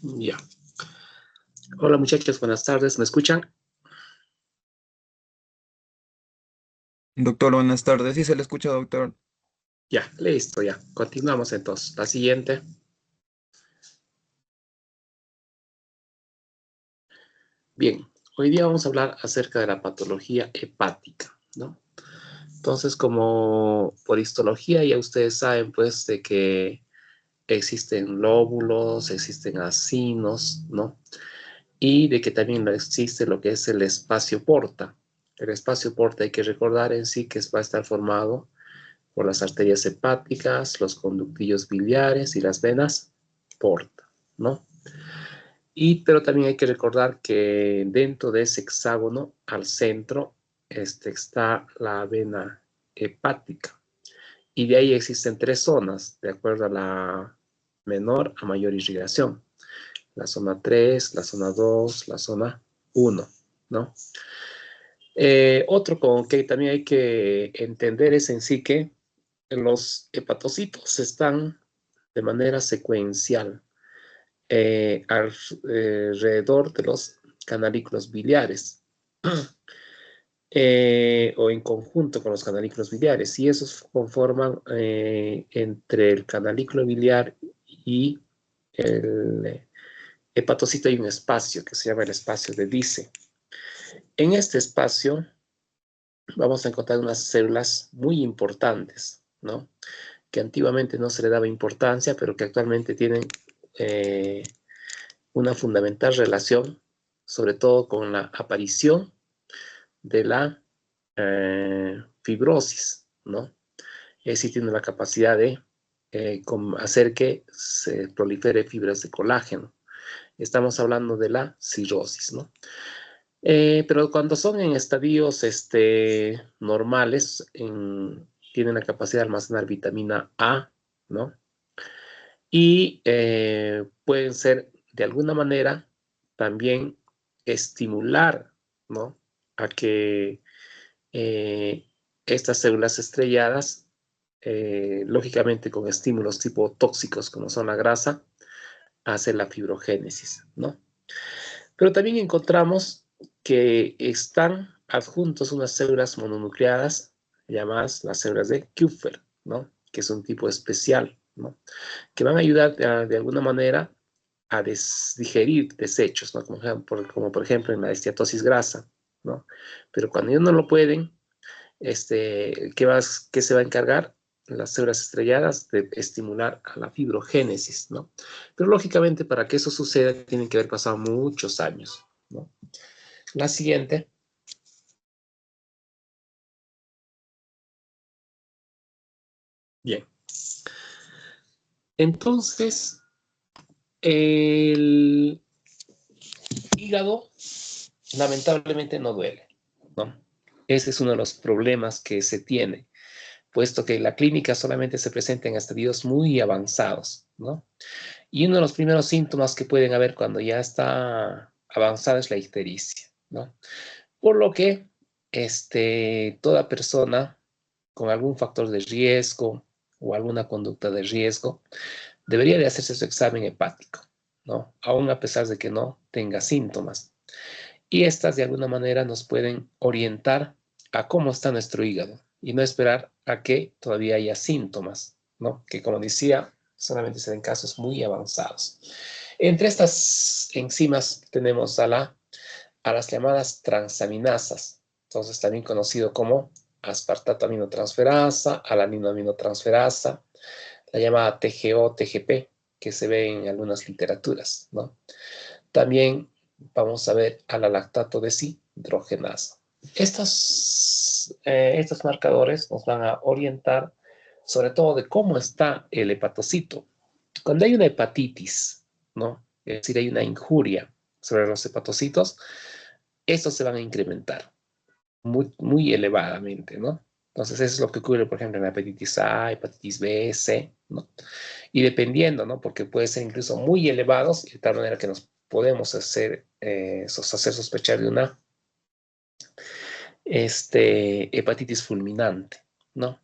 Ya. Hola muchachos, buenas tardes. ¿Me escuchan? Doctor, buenas tardes. Sí, se le escucha, doctor. Ya, listo, ya. Continuamos entonces. La siguiente. Bien, hoy día vamos a hablar acerca de la patología hepática, ¿no? Entonces, como por histología ya ustedes saben, pues, de que existen lóbulos, existen acinos, ¿no? Y de que también existe lo que es el espacio porta. El espacio porta hay que recordar en sí que va a estar formado por las arterias hepáticas, los conductillos biliares y las venas porta, ¿no? Pero también hay que recordar que dentro de ese hexágono, al centro, está la vena hepática. Y de ahí existen tres zonas, de acuerdo a la menor a mayor irrigación. La zona 3, la zona 2, la zona 1, ¿no? Otro con que también hay que entender es en sí que los hepatocitos están de manera secuencial alrededor de los canalículos biliares o en conjunto con los canalículos biliares, y esos conforman entre el canalículo biliar y el hepatocito hay un espacio que se llama el espacio de Dice. En este espacio vamos a encontrar unas células muy importantes, ¿no? Que antiguamente no se le daba importancia, pero que actualmente tienen eh, una fundamental relación, sobre todo con la aparición de la fibrosis, ¿no? Es decir, tiene la capacidad de hacer que se prolifere fibras de colágeno. Estamos hablando de la cirrosis, ¿no? Pero cuando son en estadios normales, tienen la capacidad de almacenar vitamina A, ¿no? Y pueden ser, de alguna manera, también estimular, ¿no? A que estas células estrelladas, lógicamente con estímulos tipo tóxicos como son la grasa, hacen la fibrogénesis, ¿no? Pero también encontramos que están adjuntos unas células mononucleadas llamadas las células de Kupffer, ¿no? Que es un tipo especial, ¿no? Que van a ayudar de alguna manera a digerir desechos, ¿no? Como por ejemplo en la esteatosis grasa, ¿no? Pero cuando ellos no lo pueden, ¿qué se va a encargar? Las células estrelladas de estimular a la fibrogénesis, ¿no? Pero lógicamente para que eso suceda tienen que haber pasado muchos años, ¿no? La siguiente. Bien. Entonces, el hígado lamentablemente no duele, ¿no? Ese es uno de los problemas que se tiene, puesto que la clínica solamente se presenta en estadios muy avanzados, ¿no? Y uno de los primeros síntomas que pueden haber cuando ya está avanzada es la ictericia, ¿no? Por lo que toda persona con algún factor de riesgo o alguna conducta de riesgo debería de hacerse su examen hepático, ¿no? Aún a pesar de que no tenga síntomas. Y estas de alguna manera nos pueden orientar a cómo está nuestro hígado y no esperar a que todavía haya síntomas, ¿no? Que como decía, solamente se den casos muy avanzados. Entre estas enzimas tenemos a las llamadas transaminasas, entonces también conocido como aspartato aminotransferasa, alanino aminotransferasa, la llamada TGO, TGP, que se ve en algunas literaturas, ¿no? También vamos a ver a la lactato deshidrogenasa. Estos marcadores nos van a orientar sobre todo de cómo está el hepatocito. Cuando hay una hepatitis, ¿no? Es decir, hay una injuria sobre los hepatocitos, estos se van a incrementar muy, muy elevadamente, ¿no? Entonces, eso es lo que ocurre, por ejemplo, en la hepatitis A, hepatitis B, C, ¿no? Y dependiendo, ¿no? Porque puede ser incluso muy elevados, de tal manera que nos podemos hacer sospechar de una hepatitis fulminante, ¿no?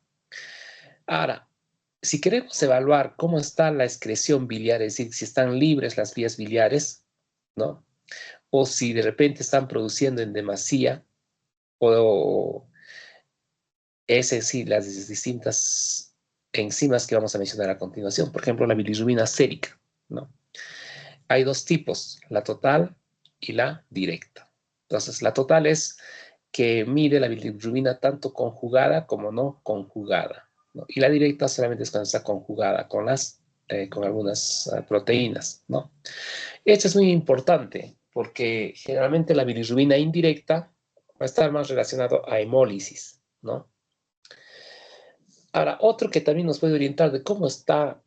Ahora, si queremos evaluar cómo está la excreción biliar, es decir, si están libres las vías biliares, ¿no? O si de repente están produciendo en demasía, o es decir, las distintas enzimas que vamos a mencionar a continuación. Por ejemplo, la bilirrubina sérica, ¿no? Hay dos tipos, la total y la directa. Entonces, la total es que mide la bilirrubina tanto conjugada como no conjugada, ¿no? Y la directa solamente es cuando está conjugada con algunas proteínas, ¿no? Esto es muy importante porque generalmente la bilirrubina indirecta va a estar más relacionado a hemólisis, ¿no? Ahora, otro que también nos puede orientar de cómo está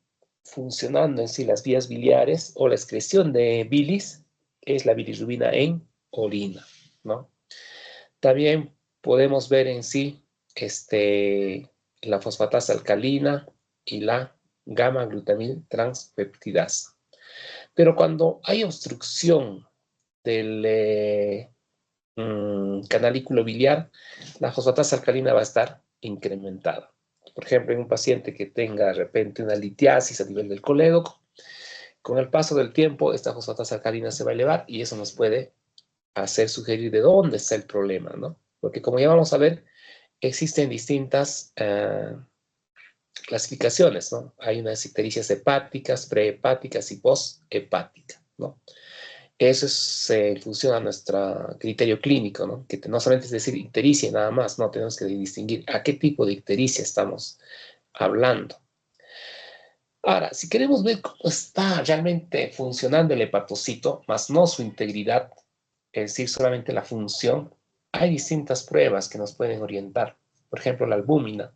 funcionando en sí las vías biliares o la excreción de bilis es la bilirrubina en orina, ¿no? También podemos ver en sí la fosfatasa alcalina y la gamma-glutamil transpeptidasa. Pero cuando hay obstrucción del canalículo biliar, la fosfatasa alcalina va a estar incrementada. Por ejemplo, en un paciente que tenga de repente una litiasis a nivel del colédoco, con el paso del tiempo, esta fosfatasa alcalina se va a elevar y eso nos puede hacer sugerir de dónde está el problema, ¿no? Porque como ya vamos a ver, existen distintas clasificaciones, ¿no? Hay unas ictericias hepáticas, prehepáticas y posthepáticas, ¿no? Eso es en función a nuestro criterio clínico, ¿no? Que no solamente es decir ictericia nada más, no, tenemos que distinguir a qué tipo de ictericia estamos hablando. Ahora, si queremos ver cómo está realmente funcionando el hepatocito, más no su integridad, es decir, solamente la función, hay distintas pruebas que nos pueden orientar. Por ejemplo, la albúmina.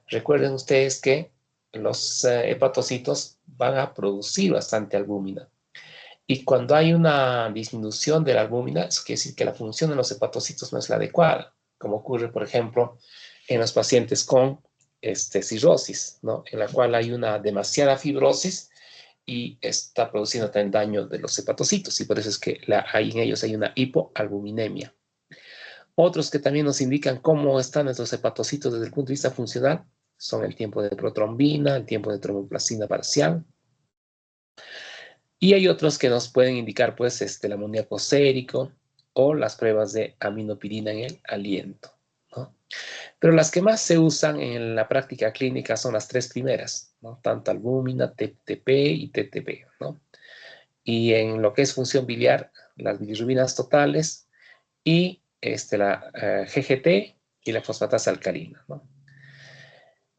Recuerden ustedes que los hepatocitos van a producir bastante albúmina. Y cuando hay una disminución de la albúmina, eso quiere decir que la función de los hepatocitos no es la adecuada, como ocurre, por ejemplo, en los pacientes con cirrosis, ¿no? En la cual hay una demasiada fibrosis y está produciendo también daño de los hepatocitos, y por eso es que en ellos hay una hipoalbuminemia. Otros que también nos indican cómo están nuestros hepatocitos desde el punto de vista funcional son el tiempo de protrombina, el tiempo de tromboplastina parcial, y hay otros que nos pueden indicar, pues, el amoníaco sérico o las pruebas de aminopirina en el aliento, ¿no? Pero las que más se usan en la práctica clínica son las tres primeras, ¿no? Tanto albúmina, TTP y TTP, ¿no? Y en lo que es función biliar, las bilirrubinas totales y la GGT y la fosfatasa alcalina, ¿no?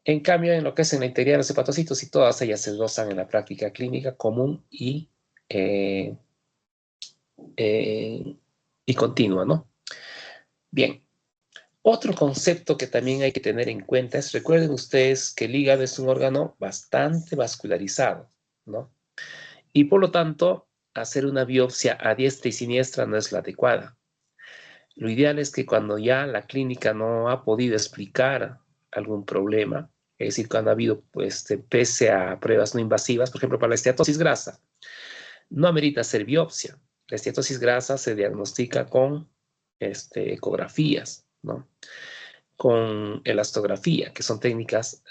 En cambio, en lo que es en la integridad de los hepatocitos, y todas ellas se dosan en la práctica clínica común eh, y continua, ¿no? Bien, otro concepto que también hay que tener en cuenta es, recuerden ustedes que el hígado es un órgano bastante vascularizado, ¿no? Y por lo tanto, hacer una biopsia a diestra y siniestra no es la adecuada. Lo ideal es que cuando ya la clínica no ha podido explicar algún problema, es decir, cuando ha habido, pues, pese a pruebas no invasivas, por ejemplo, para la esteatosis grasa, no amerita hacer biopsia. La esteatosis grasa se diagnostica con ecografías, ¿no? Con elastografía, que son técnicas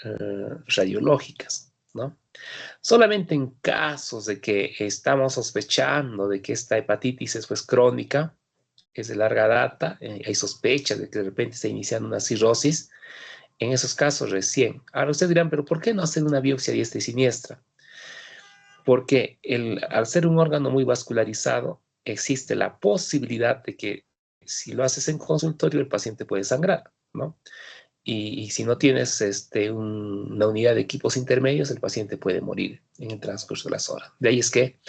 radiológicas, ¿no? Solamente en casos de que estamos sospechando de que esta hepatitis es, pues, crónica, es de larga data, hay sospechas de que de repente está iniciando una cirrosis, en esos casos recién. Ahora ustedes dirán, pero ¿por qué no hacer una biopsia diestra y siniestra? Porque al ser un órgano muy vascularizado, existe la posibilidad de que si lo haces en consultorio, el paciente puede sangrar, ¿no? Y si no tienes una unidad de equipos intermedios, el paciente puede morir en el transcurso de las horas. De ahí es que,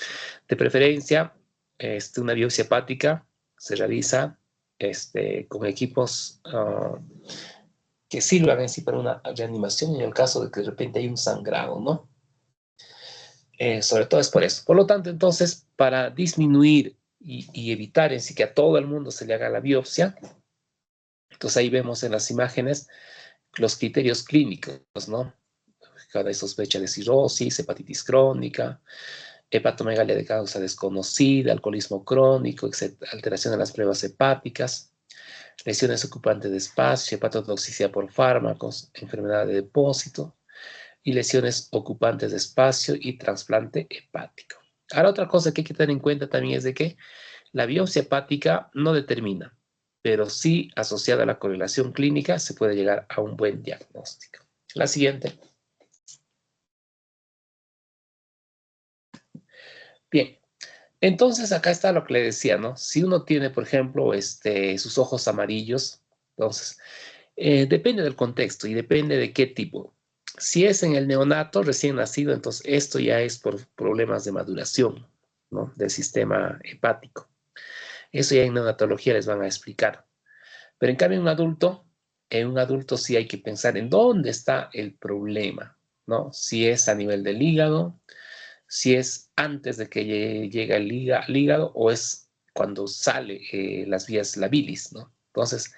de preferencia, una biopsia hepática se realiza con equipos que sirvan en sí para una reanimación en el caso de que de repente hay un sangrado, ¿no? Sobre todo es por eso. Por lo tanto, entonces, para disminuir y evitar en sí que a todo el mundo se le haga la biopsia, entonces ahí vemos en las imágenes los criterios clínicos, ¿no? Cuando hay sospecha de cirrosis, hepatitis crónica, hepatomegalia de causa desconocida, alcoholismo crónico, alteración de las pruebas hepáticas, lesiones ocupantes de espacio, hepatotoxicidad por fármacos, enfermedad de depósito, y lesiones ocupantes de espacio y trasplante hepático. Ahora, otra cosa que hay que tener en cuenta también es de que la biopsia hepática no determina, pero sí asociada a la correlación clínica se puede llegar a un buen diagnóstico. La siguiente. Bien, entonces acá está lo que le decía, ¿no? Si uno tiene, por ejemplo, sus ojos amarillos, entonces depende del contexto y depende de qué tipo. Si es en el neonato recién nacido, entonces esto ya es por problemas de maduración, ¿no? Del sistema hepático. Eso ya en neonatología les van a explicar. Pero en cambio en un adulto sí hay que pensar en dónde está el problema, ¿no? Si es a nivel del hígado, si es antes de que llegue el hígado o es cuando sale las vías, la bilis, ¿no? Entonces,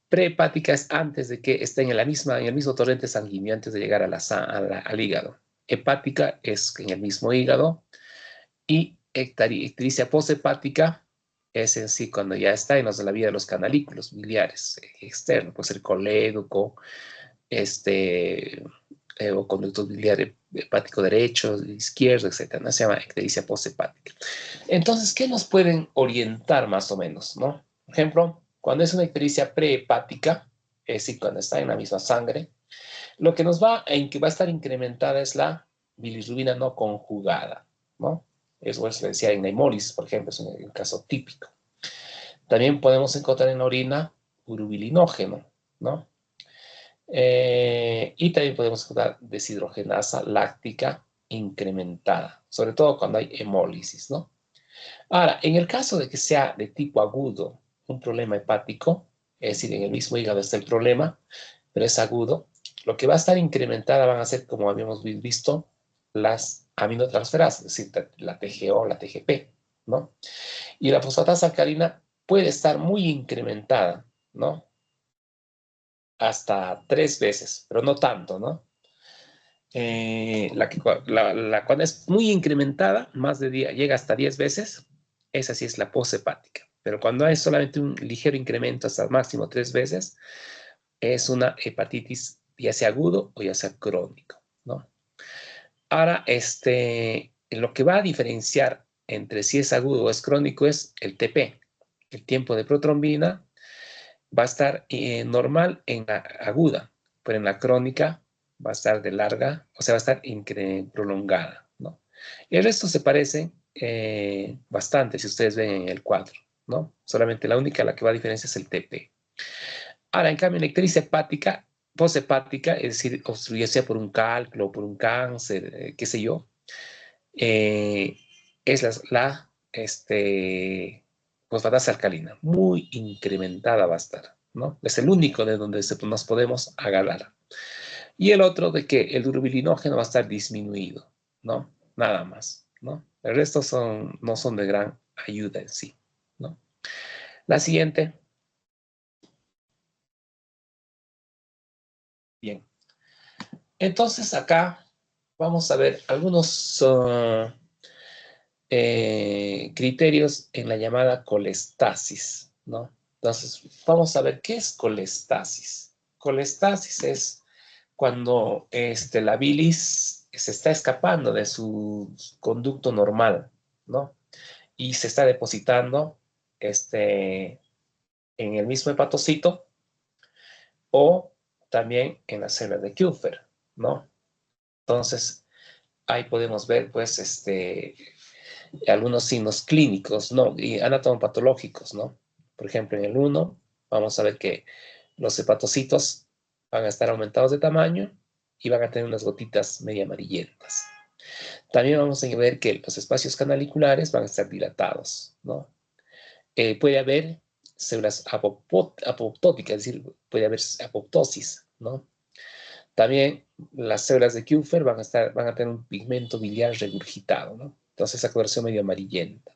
prehepática es antes de que esté en el mismo torrente sanguíneo, antes de llegar al hígado. Hepática es en el mismo hígado y ictericia posthepática es en sí cuando ya está en la vía de los canalículos biliares externos, puede ser colédoco, o conductos biliares hepático derecho, izquierdo, etc. ¿no? Se llama ictericia posthepática. Entonces, ¿qué nos pueden orientar más o menos? ¿No? Por ejemplo, cuando es una ictericia prehepática, es decir, cuando está en la misma sangre, lo que va a estar incrementada es la bilirrubina no conjugada, ¿no? Eso se decía en la hemólisis, por ejemplo, es un caso típico. También podemos encontrar en la orina urobilinógeno, ¿no? Y también podemos encontrar deshidrogenasa láctica incrementada, sobre todo cuando hay hemólisis, ¿no? Ahora, en el caso de que sea de tipo agudo, un problema hepático, es decir, en el mismo hígado está el problema, pero es agudo, lo que va a estar incrementada van a ser, como habíamos visto, las aminotransferadas, es decir, la TGO, la TGP, ¿no? Y la fosfatasa alcalina puede estar muy incrementada, ¿no? Hasta 3 veces, pero no tanto, ¿no? Cuando es muy incrementada, llega hasta 10 veces, esa sí es la poshepática. Pero cuando hay solamente un ligero incremento hasta el máximo 3 veces, es una hepatitis ya sea agudo o ya sea crónico, ¿no? Ahora, lo que va a diferenciar entre si es agudo o es crónico es el TP. El tiempo de protrombina va a estar normal en la aguda, pero en la crónica va a estar de larga, o sea, va a estar prolongada, ¿no? Y el resto se parece bastante, si ustedes ven en el cuadro, ¿no? Solamente la única la que va a diferencia es el TP. Ahora, en cambio, la ictericia hepática, poshepática, es decir, obstruye por un cálculo, por un cáncer, qué sé yo, es fosfatasa alcalina, muy incrementada va a estar, ¿no? Es el único de donde nos podemos agarrar. Y el otro de que el urobilinógeno va a estar disminuido, ¿no? Nada más, ¿no? El resto no son de gran ayuda en sí, ¿no? La siguiente. Bien. Entonces acá vamos a ver algunos criterios en la llamada colestasis, ¿no? Entonces, vamos a ver qué es colestasis. Colestasis es cuando la bilis se está escapando de su conducto normal, ¿no? Y se está depositando en el mismo hepatocito o también en las células de Kupffer, ¿no? Entonces, ahí podemos ver, pues, algunos signos clínicos, ¿no? Y anatomopatológicos, ¿no? Por ejemplo, en el 1 vamos a ver que los hepatocitos van a estar aumentados de tamaño y van a tener unas gotitas medio amarillentas. También vamos a ver que los espacios canaliculares van a estar dilatados, ¿no? Puede haber células apoptóticas, es decir, puede haber apoptosis, ¿no? También las células de Kupffer van a tener un pigmento biliar regurgitado, ¿no? Entonces esa coloración medio amarillenta.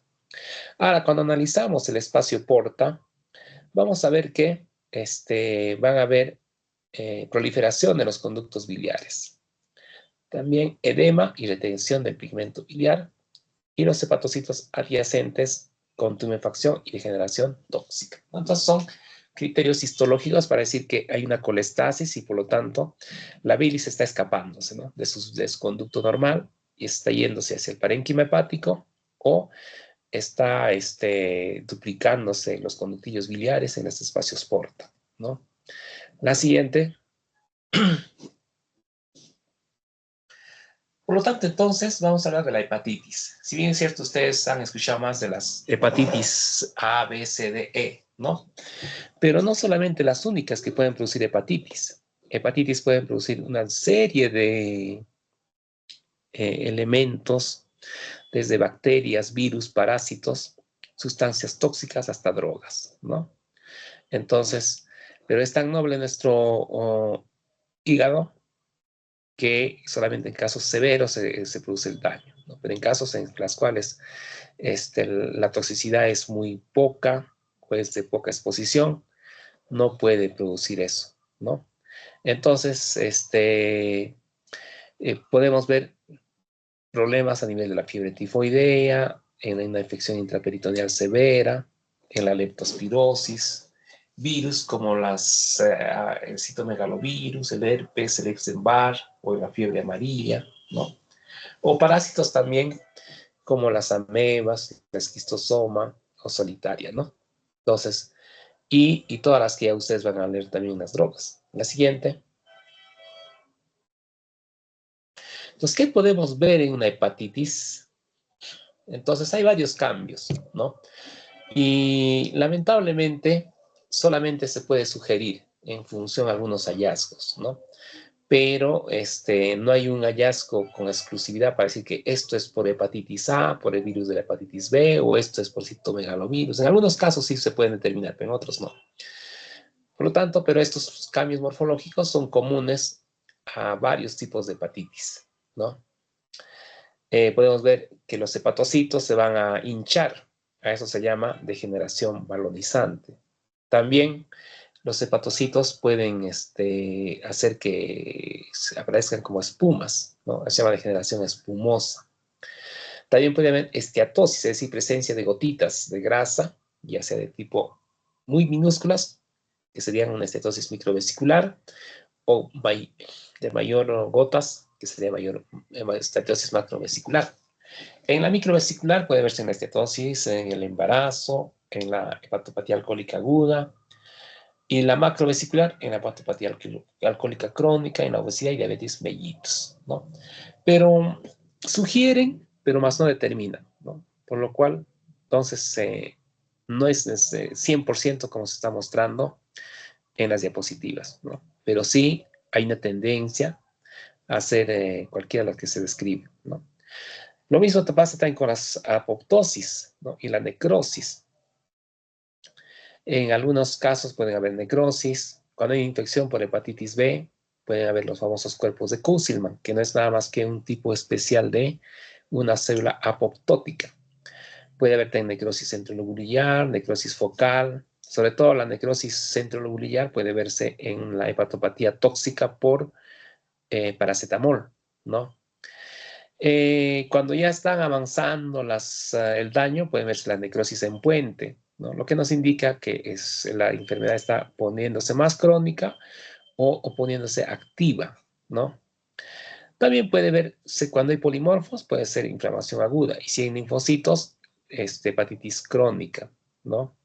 Ahora, cuando analizamos el espacio porta, vamos a ver que van a haber proliferación de los conductos biliares. También edema y retención del pigmento biliar y los hepatocitos adyacentes con tumefacción y degeneración tóxica. Entonces son criterios histológicos para decir que hay una colestasis y por lo tanto la bilis está escapándose, ¿no?, de su conducto normal y está yéndose hacia el parénquima hepático o está duplicándose los conductillos biliares en este espacios porta, ¿no? La siguiente. Por lo tanto, entonces, vamos a hablar de la hepatitis. Si bien es cierto, ustedes han escuchado más de las hepatitis A, B, C, D, E, ¿no? Pero no solamente las únicas que pueden producir hepatitis. Hepatitis pueden producir una serie de elementos, desde bacterias, virus, parásitos, sustancias tóxicas hasta drogas, ¿no? Entonces, pero es tan noble nuestro hígado que solamente en casos severos se produce el daño, ¿no? Pero en casos en los cuales la toxicidad es muy poca, o es de poca exposición, no puede producir eso, ¿no? Entonces, podemos ver problemas a nivel de la fiebre tifoidea, en una infección intraperitoneal severa, en la leptospirosis, virus como el citomegalovirus, el herpes, el Epstein-Barr o la fiebre amarilla, ¿no? O parásitos también como las amebas, la esquistosoma o solitaria, ¿no? Entonces, y todas las que ya ustedes van a leer también en las drogas. La siguiente. Entonces, ¿qué podemos ver en una hepatitis? Entonces, hay varios cambios, ¿no? Y lamentablemente, solamente se puede sugerir en función de algunos hallazgos, ¿no? Pero no hay un hallazgo con exclusividad para decir que esto es por hepatitis A, por el virus de la hepatitis B, o esto es por citomegalovirus. En algunos casos sí se pueden determinar, pero en otros no. Por lo tanto, pero estos cambios morfológicos son comunes a varios tipos de hepatitis, ¿no? Podemos ver que los hepatocitos se van a hinchar. A eso se llama degeneración balonizante. También los hepatocitos pueden hacer que aparezcan como espumas, ¿no? Se llama degeneración espumosa. También puede haber esteatosis, es decir, presencia de gotitas de grasa, ya sea de tipo muy minúsculas, que serían una esteatosis microvesicular, o de mayor gotas, que sería mayor esteatosis macrovesicular. En la microvesicular puede verse en la esteatosis, en el embarazo, en la hepatopatía alcohólica aguda, y la macrovesicular en la hepatopatía alcohólica crónica, en la obesidad y diabetes mellitus, ¿no? Pero sugieren, pero más no determinan, ¿no? Por lo cual, entonces, no es 100% como se está mostrando en las diapositivas, ¿no? Pero sí hay una tendencia a hacer cualquiera de las que se describe, ¿no? Lo mismo te pasa también con las apoptosis, ¿no?, y la necrosis. En algunos casos pueden haber necrosis. Cuando hay infección por hepatitis B, pueden haber los famosos cuerpos de Kusselman, que no es nada más que un tipo especial de una célula apoptótica. Puede haber también necrosis centrolobulillar, necrosis focal. Sobre todo la necrosis centrolobulillar puede verse en la hepatopatía tóxica por paracetamol, ¿no? Cuando ya están avanzando el daño, puede verse la necrosis en puente, ¿no? Lo que nos indica que la enfermedad está poniéndose más crónica o poniéndose activa, ¿no? También puede verse cuando hay polimorfos, puede ser inflamación aguda. Y si hay linfocitos, hepatitis crónica, ¿no?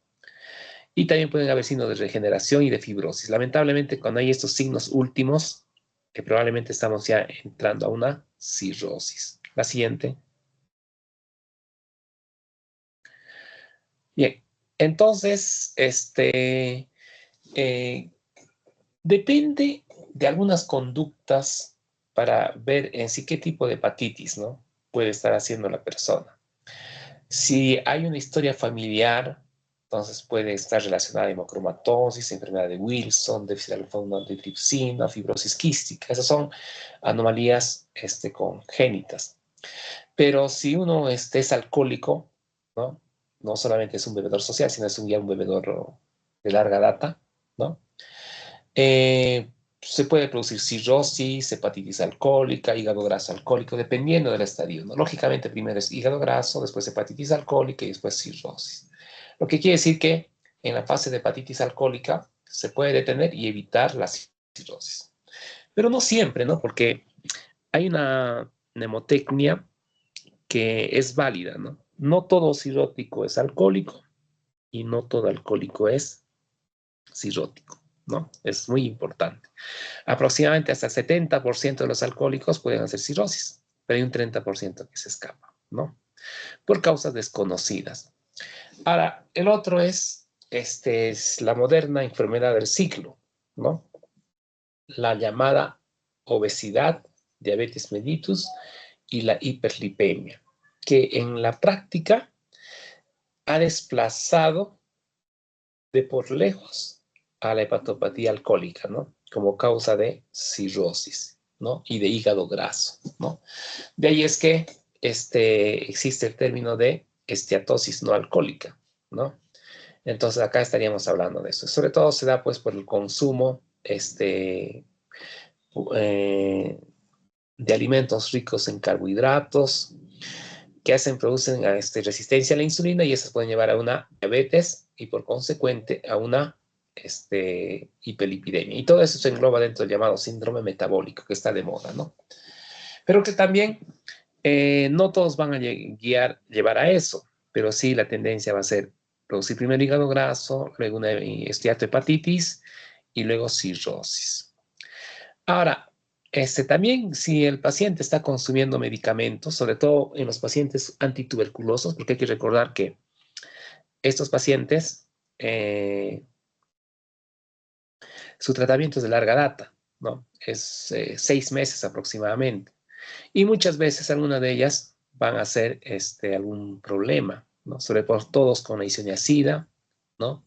Y también pueden haber signos de regeneración y de fibrosis. Lamentablemente, cuando hay estos signos últimos, probablemente estamos ya entrando a una cirrosis. La siguiente. Bien, entonces, depende de algunas conductas para ver en sí qué tipo de hepatitis, ¿no?, puede estar haciendo la persona. Si hay una historia familiar, entonces puede estar relacionada a hemocromatosis, enfermedad de Wilson, déficit de alfa-1 fibrosis quística. Esas son anomalías congénitas. Pero si uno es alcohólico, ¿no?, no solamente es un bebedor social, sino es ya un bebedor de larga data, ¿no?, se puede producir cirrosis, hepatitis alcohólica, hígado graso alcohólico, dependiendo del estadio, ¿no? Lógicamente, primero es hígado graso, después hepatitis alcohólica y después cirrosis. Lo que quiere decir que en la fase de hepatitis alcohólica se puede detener y evitar la cirrosis. Pero no siempre, ¿no? Porque hay una mnemotecnia que es válida, ¿no? No todo cirrótico es alcohólico y no todo alcohólico es cirrótico, ¿no? Es muy importante. Aproximadamente hasta el 70% de los alcohólicos pueden hacer cirrosis, pero hay un 30% que se escapa, ¿no? Por causas desconocidas. Ahora, el otro es la moderna enfermedad del ciclo, ¿no? La llamada obesidad, diabetes mellitus y la hiperlipemia, que en la práctica ha desplazado de por lejos a la hepatopatía alcohólica, ¿no? Como causa de cirrosis, ¿no? Y de hígado graso, ¿no? De ahí es que existe el término de esteatosis no alcohólica, ¿no? Entonces acá estaríamos hablando de eso. Sobre todo se da pues por el consumo de alimentos ricos en carbohidratos que producen resistencia a la insulina y esas pueden llevar a una diabetes y por consecuente a una hiperlipidemia. Y todo eso se engloba dentro del llamado síndrome metabólico que está de moda, ¿no? Pero que también no todos van a llevar a eso, pero sí la tendencia va a ser producir primero hígado graso, luego una esteatohepatitis y luego cirrosis. Ahora, también si el paciente está consumiendo medicamentos, sobre todo en los pacientes antituberculosos, porque hay que recordar que estos pacientes, su tratamiento es de larga data, ¿no? Es 6 meses aproximadamente. Y muchas veces algunas de ellas van a ser algún problema, ¿no? Sobre todo todos con la isoniazida, ¿no?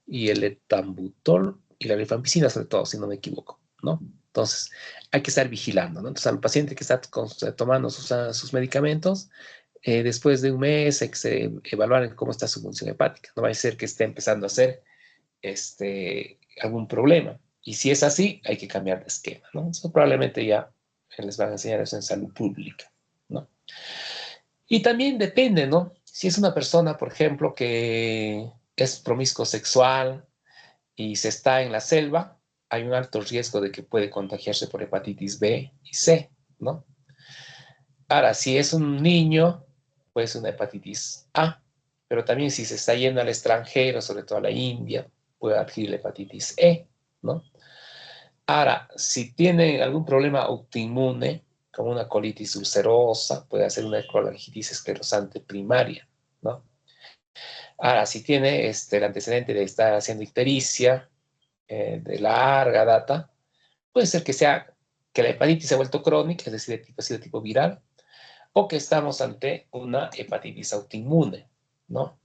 Y el etambutol y la rifampicina, sobre todo, si no me equivoco, ¿no? Entonces, hay que estar vigilando, ¿no? Entonces, al paciente que está tomando sus medicamentos, después de un mes hay que evaluar cómo está su función hepática. No va a ser que esté empezando a hacer algún problema. Y si es así, hay que cambiar de esquema, ¿no? Eso probablemente ya les van a enseñar eso en salud pública, ¿no? Y también depende, ¿no? Si es una persona, por ejemplo, que es promiscuo sexual y se está en la selva, hay un alto riesgo de que puede contagiarse por hepatitis B y C, ¿no? Ahora, si es un niño, puede ser una hepatitis A, pero también si se está yendo al extranjero, sobre todo a la India, puede adquirir la hepatitis E, ¿no? Ahora, si tiene algún problema autoinmune, como una colitis ulcerosa, puede hacer una colangitis esclerosante primaria, ¿no? Ahora, si tiene el antecedente de estar haciendo ictericia de larga data, puede ser que la hepatitis se ha vuelto crónica, es decir, ha sido de tipo viral, o que estamos ante una hepatitis autoinmune, ¿no?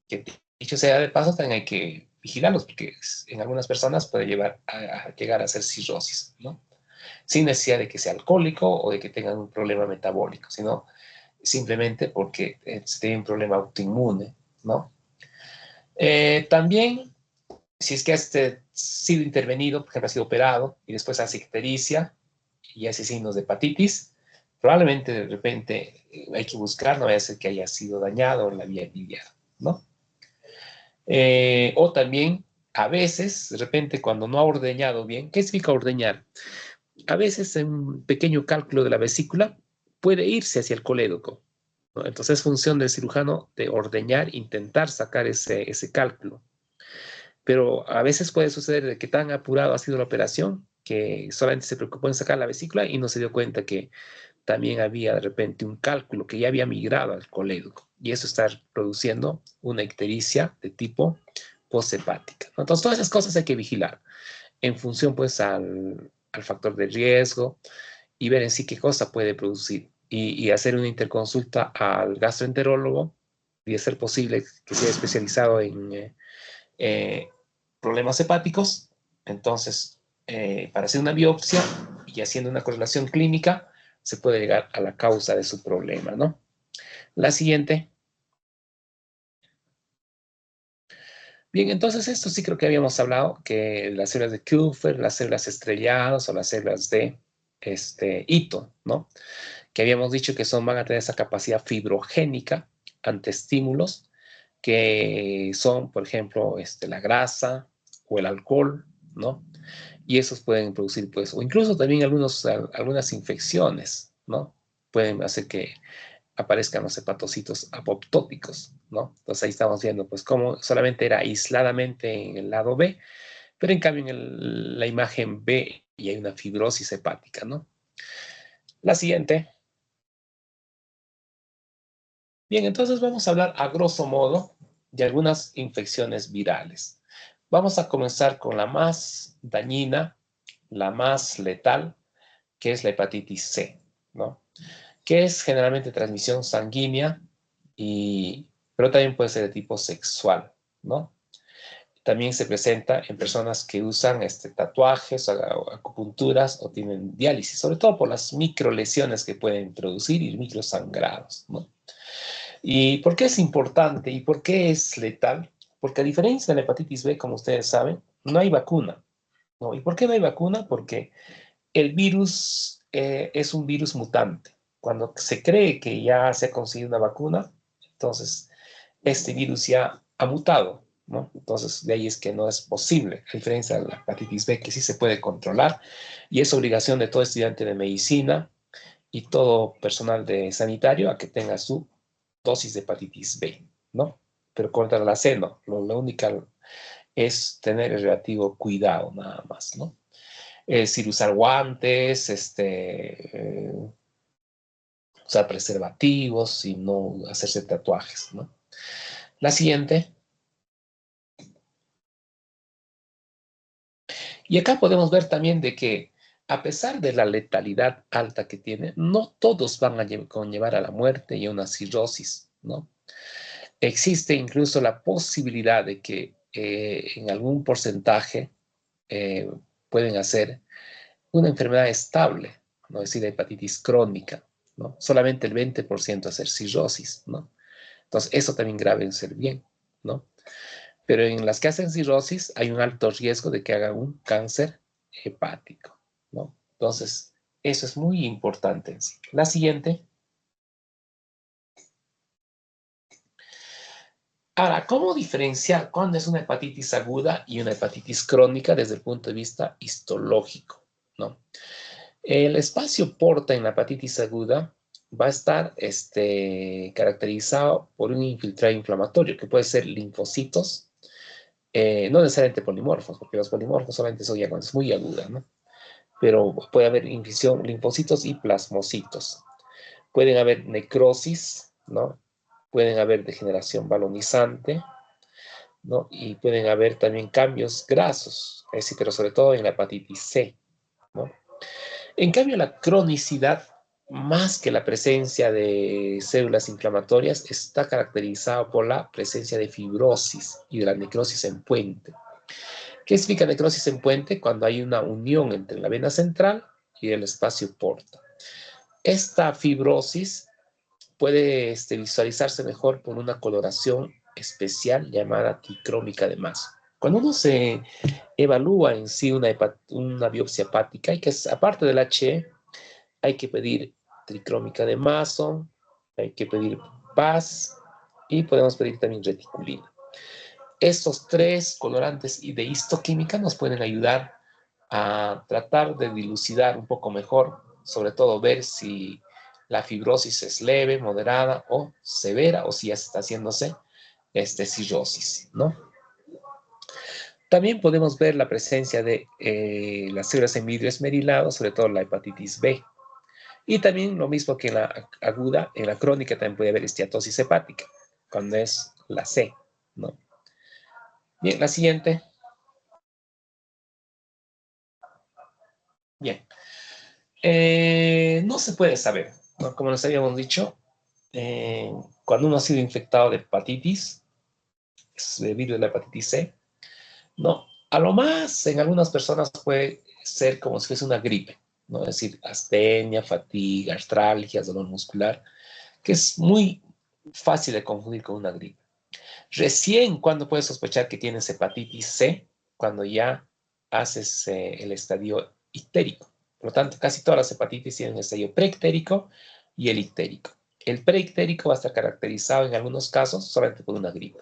Que dicho sea de paso, también hay que vigilarlos, porque en algunas personas puede llegar a ser cirrosis, ¿no? Sin necesidad de que sea alcohólico o de que tengan un problema metabólico, sino simplemente porque se tiene un problema autoinmune, ¿no? También, si es que ha sido intervenido, por ejemplo, ha sido operado y después hace ictericia y hace signos de hepatitis, probablemente de repente hay que buscar, no vaya a ser que haya sido dañado en la vía biliar, ¿no? O también, a veces, de repente, cuando no ha ordeñado bien, ¿qué significa ordeñar? A veces en un pequeño cálculo de la vesícula puede irse hacia el colédoco, ¿no? Entonces es función del cirujano de ordeñar, intentar sacar ese cálculo. Pero a veces puede suceder de que tan apurado ha sido la operación que solamente se preocupó en sacar la vesícula y no se dio cuenta que también había de repente un cálculo que ya había migrado al colédoco y eso está produciendo una ictericia de tipo posthepática. Entonces todas esas cosas hay que vigilar en función pues al factor de riesgo y ver en sí qué cosa puede producir y hacer una interconsulta al gastroenterólogo y de ser posible que sea especializado en problemas hepáticos. Entonces, para hacer una biopsia y haciendo una correlación clínica, se puede llegar a la causa de su problema, ¿no? La siguiente. Bien, entonces esto sí creo que habíamos hablado, que las células de Kupffer, las células estrelladas o las células de Ito, ¿no? Que habíamos dicho que van a tener esa capacidad fibrogénica ante estímulos que son, por ejemplo, la grasa o el alcohol, ¿no? Y esos pueden producir, pues, o incluso también algunas infecciones, ¿no? Pueden hacer que aparezcan los hepatocitos apoptóticos, ¿no? Entonces ahí estamos viendo, pues, cómo solamente era aisladamente en el lado B, pero en cambio en la imagen B y hay una fibrosis hepática, ¿no? La siguiente. Bien, entonces vamos a hablar a grosso modo de algunas infecciones virales. Vamos a comenzar con la más dañina, la más letal, que es la hepatitis C, ¿no? Que es generalmente transmisión sanguínea, pero también puede ser de tipo sexual, ¿no? También se presenta en personas que usan tatuajes, o acupunturas o tienen diálisis, sobre todo por las microlesiones que pueden producir y microsangrados, ¿no? ¿Y por qué es importante y por qué es letal? Porque a diferencia de la hepatitis B, como ustedes saben, no hay vacuna, ¿no? ¿Y por qué no hay vacuna? Porque el virus es un virus mutante. Cuando se cree que ya se ha conseguido una vacuna, entonces este virus ya ha mutado, ¿no? Entonces de ahí es que no es posible, a diferencia de la hepatitis B, que sí se puede controlar y es obligación de todo estudiante de medicina y todo personal de sanitario a que tenga su dosis de hepatitis B, ¿no? Pero contra la C no, lo único es tener el relativo cuidado nada más, ¿no? Es decir, usar guantes, usar preservativos y no hacerse tatuajes, ¿no? La siguiente. Y acá podemos ver también de que a pesar de la letalidad alta que tiene, no todos van a conllevar a la muerte y a una cirrosis, ¿no? Existe incluso la posibilidad de que en algún porcentaje eh, pueden hacer una enfermedad estable, ¿no? Es decir, hepatitis crónica, ¿no? Solamente el 20% hacer cirrosis, ¿no? Entonces, eso también grave en ser bien, ¿no? Pero en las que hacen cirrosis hay un alto riesgo de que hagan un cáncer hepático, ¿no? Entonces, eso es muy importante en sí. La siguiente. Ahora, ¿cómo diferenciar cuándo es una hepatitis aguda y una hepatitis crónica desde el punto de vista histológico, ¿no? El espacio porta en la hepatitis aguda va a estar caracterizado por un infiltrado inflamatorio, que puede ser linfocitos, no necesariamente polimorfos, porque los polimorfos solamente son ya cuando es muy aguda, ¿no? Pero puede haber infección, linfocitos y plasmocitos. Pueden haber necrosis, ¿no? Pueden haber degeneración balonizante, ¿no? Y pueden haber también cambios grasos, es decir, pero sobre todo en la hepatitis C, ¿no? En cambio, la cronicidad, más que la presencia de células inflamatorias, está caracterizada por la presencia de fibrosis y de la necrosis en puente. ¿Qué significa necrosis en puente? Cuando hay una unión entre la vena central y el espacio porta. Esta fibrosis puede visualizarse mejor con una coloración especial llamada tricrómica de Maso. Cuando uno se evalúa en sí una biopsia hepática, hay que, aparte del H, hay que pedir tricrómica de Maso, hay que pedir PAS y podemos pedir también reticulina. Estos tres colorantes y de histoquímica nos pueden ayudar a tratar de dilucidar un poco mejor, sobre todo ver si la fibrosis es leve, moderada o severa, o si ya está haciéndose cirrosis, ¿no? También podemos ver la presencia de las células en vidrio esmerilado, sobre todo la hepatitis B. Y también lo mismo que en la aguda, en la crónica también puede haber esteatosis hepática, cuando es la C, ¿no? Bien, la siguiente. Bien. No se puede saber, ¿no? Como les habíamos dicho, cuando uno ha sido infectado de hepatitis, debido a la hepatitis C, no, a lo más en algunas personas puede ser como si fuese una gripe, ¿no? Es decir, astenia, fatiga, artralgias, dolor muscular, que es muy fácil de confundir con una gripe. Recién cuando puedes sospechar que tienes hepatitis C, cuando ya haces el estadio ictérico. Por lo tanto, casi todas las hepatitis tienen el estadio preictérico y el ictérico. El preictérico va a estar caracterizado en algunos casos solamente por una gripe.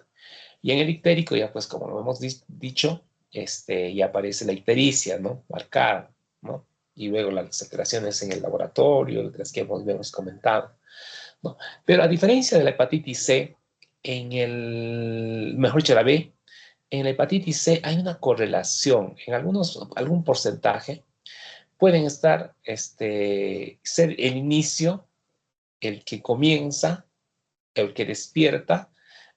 Y en el ictérico, ya pues como lo hemos dicho, ya aparece la ictericia, ¿no? Marcada, ¿no? Y luego las alteraciones en el laboratorio, las que hemos comentado, ¿no? Pero a diferencia de la hepatitis C, mejor dicho, la B, en la hepatitis C hay una correlación, en algún porcentaje, pueden ser el inicio, el que comienza, el que despierta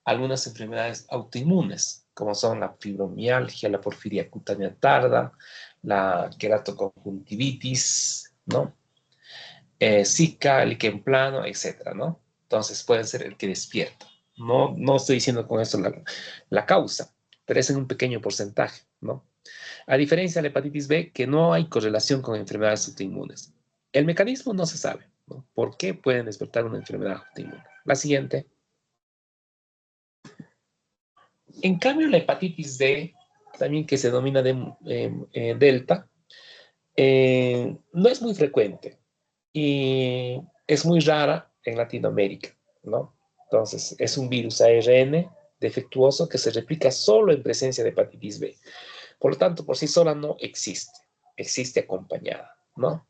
algunas enfermedades autoinmunes, como son la fibromialgia, la porfiria cutánea tarda, la queratoconjuntivitis, ¿no? Zika, líquen plano, etcétera, ¿no? Entonces puede ser el que despierta. No estoy diciendo con eso la causa, pero es en un pequeño porcentaje, ¿no? A diferencia de la hepatitis B, que no hay correlación con enfermedades autoinmunes. El mecanismo no se sabe, ¿no? ¿Por qué pueden despertar una enfermedad autoinmune? La siguiente. En cambio, la hepatitis D, también que se denomina delta, no es muy frecuente y es muy rara en Latinoamérica, ¿no? Entonces, es un virus ARN defectuoso que se replica solo en presencia de hepatitis B. Por lo tanto, por sí sola no existe, existe acompañada, ¿no?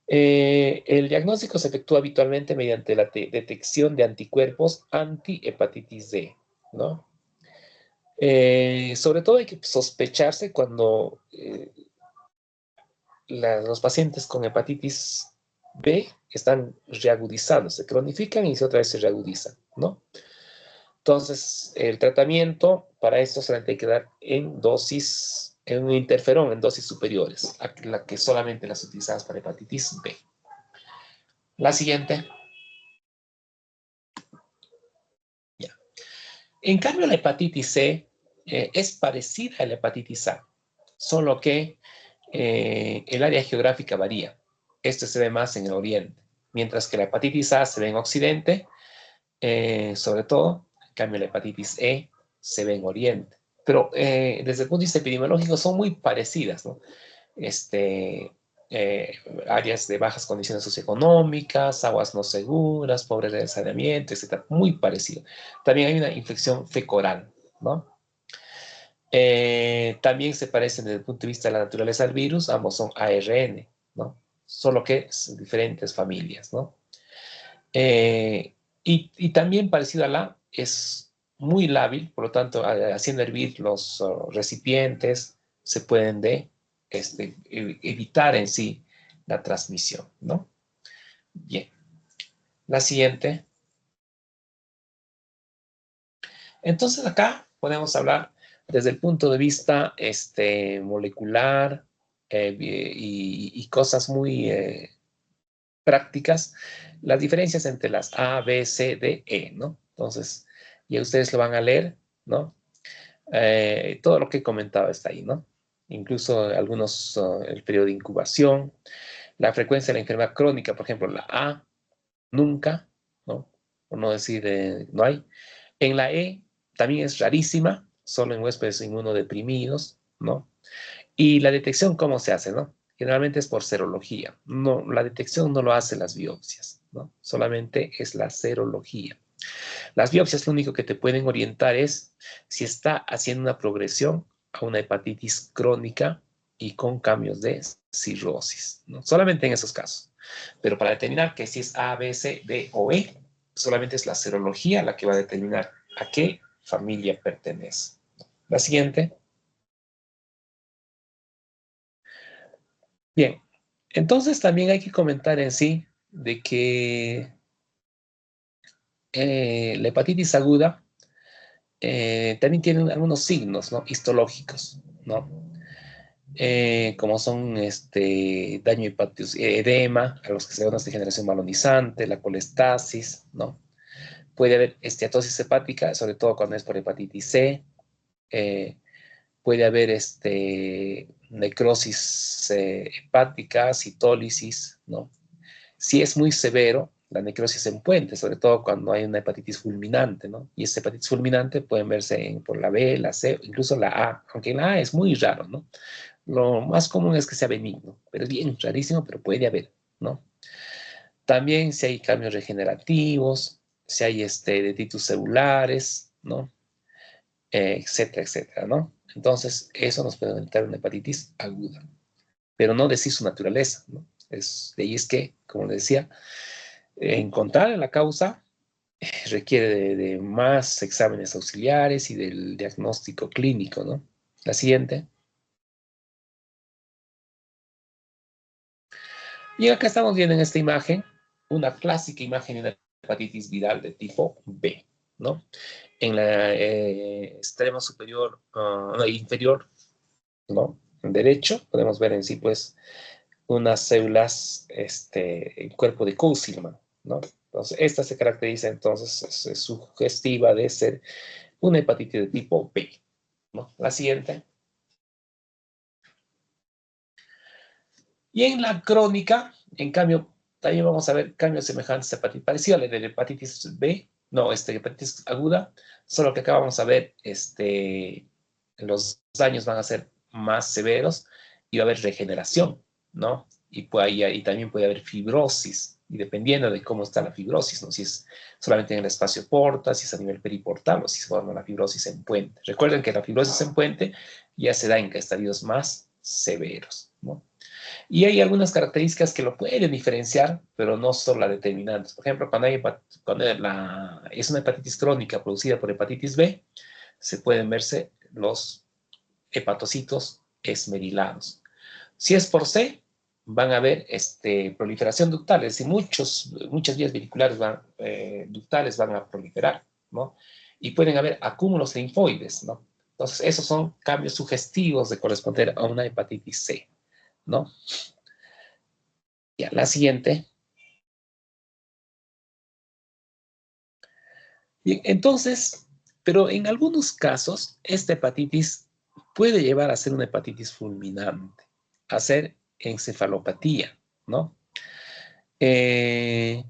El diagnóstico se efectúa habitualmente mediante la detección de anticuerpos anti-hepatitis D, ¿no? Sobre todo hay que sospecharse cuando los pacientes con hepatitis B están reagudizándose, cronifican y otra vez se reagudizan, ¿no? Entonces, el tratamiento para esto se le hay que dar en un interferón en dosis superiores a la que solamente las utilizadas para hepatitis B. La siguiente. Ya. En cambio, la hepatitis C es parecida a la hepatitis A, solo que el área geográfica varía. Esto se ve más en el oriente, mientras que la hepatitis A se ve en occidente, sobre todo, en cambio la hepatitis E se ve en oriente. Pero desde el punto de vista epidemiológico son muy parecidas, ¿no? Áreas de bajas condiciones socioeconómicas, aguas no seguras, pobreza de saneamiento, etc. Muy parecido. También hay una infección fecoral, ¿no? También se parecen desde el punto de vista de la naturaleza del virus, ambos son ARN, ¿no? Solo que son diferentes familias, ¿no? Y también parecido a la, es muy lábil, por lo tanto, haciendo hervir los recipientes, se pueden evitar en sí la transmisión, ¿no? Bien. La siguiente. Entonces acá podemos hablar desde el punto de vista molecular y cosas muy prácticas, las diferencias entre las A, B, C, D, E, ¿no? Entonces, ya ustedes lo van a leer, ¿no? Todo lo que he comentado está ahí, ¿no? Incluso el periodo de incubación, la frecuencia de la enfermedad crónica, por ejemplo, la A, nunca, ¿no? Por no decir, no hay. En la E, también es rarísima, solo en huéspedes inmunodeprimidos, ¿no? Y la detección, ¿cómo se hace, no? Generalmente es por serología. No, la detección no lo hacen las biopsias, ¿no? Solamente es la serología. Las biopsias lo único que te pueden orientar es si está haciendo una progresión a una hepatitis crónica y con cambios de cirrosis, ¿no? Solamente en esos casos. Pero para determinar que si es A, B, C, D o E, solamente es la serología la que va a determinar a qué familia pertenece. La siguiente. Bien, entonces también hay que comentar en sí de que la hepatitis aguda también tiene algunos signos, ¿no? Histológicos, ¿no? Como son daño edema, a los que se llama degeneración malonizante, la colestasis, ¿no? Puede haber esteatosis hepática, sobre todo cuando es por hepatitis C. Puede haber necrosis hepática, citólisis, ¿no? Si es muy severo, la necrosis en puente, sobre todo cuando hay una hepatitis fulminante, ¿no? Y esta hepatitis fulminante pueden verse por la B, la C, incluso la A, aunque la A es muy raro, ¿no? Lo más común es que sea benigno, pero es bien rarísimo, pero puede haber, ¿no? También si hay cambios regenerativos, si hay dendritos celulares, ¿no? etcétera, etcétera, ¿no? Entonces, eso nos puede aumentar una hepatitis aguda, pero no decir su naturaleza, ¿no? De ahí es que, como les decía, encontrar la causa requiere de más exámenes auxiliares y del diagnóstico clínico, ¿no? La siguiente. Y acá estamos viendo en esta imagen una clásica imagen de una hepatitis viral de tipo B, ¿no? En la extremo superior, inferior, ¿no? En derecho, podemos ver en sí, pues, unas células, el cuerpo de Kussilman, ¿no? Entonces, esta se caracteriza, entonces, es sugestiva de ser una hepatitis de tipo B, ¿no? La siguiente. Y en la crónica, en cambio, también vamos a ver cambios semejantes a hepatitis, parecido a la de la hepatitis B, no, hepatitis aguda, solo que acá vamos a ver, los daños van a ser más severos y va a haber regeneración, ¿no? Y también puede haber fibrosis, y dependiendo de cómo está la fibrosis, ¿no? Si es solamente en el espacio porta, si es a nivel periportal o si se forma la fibrosis en puente. Recuerden que la fibrosis en puente ya se da en estadios más severos, ¿no? Y hay algunas características que lo pueden diferenciar, pero no son las determinantes. Por ejemplo, cuando es una hepatitis crónica producida por hepatitis B, se pueden verse los hepatocitos esmerilados. Si es por C, van a haber proliferación ductal, es decir, muchas vías vehiculares ductales van a proliferar, ¿no? Y pueden haber acúmulos linfoides, ¿no? Entonces, esos son cambios sugestivos de corresponder a una hepatitis C, ¿no? Ya, la siguiente. Bien, entonces, pero en algunos casos, esta hepatitis puede llevar a ser una hepatitis fulminante, a ser encefalopatía, ¿no? Eh,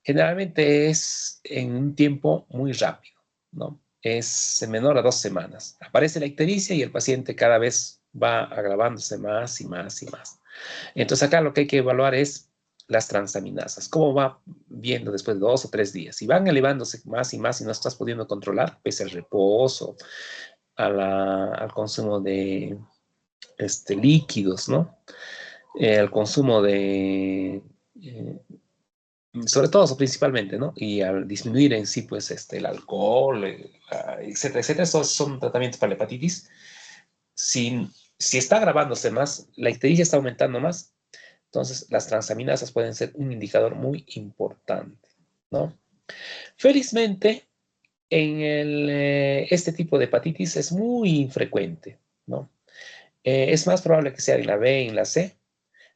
Generalmente es en un tiempo muy rápido, ¿no? Es menor a 2 semanas. Aparece la ictericia y el paciente cada vez va agravándose más y más y más. Entonces acá lo que hay que evaluar es las transaminasas. ¿Cómo va viendo después de 2 o 3 días? Si van elevándose más y más y no estás pudiendo controlar, pese al reposo, al consumo de líquidos, ¿no? Al consumo de, sobre todo, o principalmente, ¿no? Y al disminuir en sí, pues, el alcohol, etcétera, etcétera. Estos son tratamientos para la hepatitis. Si está agravándose más, la ictericia está aumentando más, entonces las transaminasas pueden ser un indicador muy importante, ¿no? Felizmente, este tipo de hepatitis es muy infrecuente, ¿no? Es más probable que sea en la B y en la C,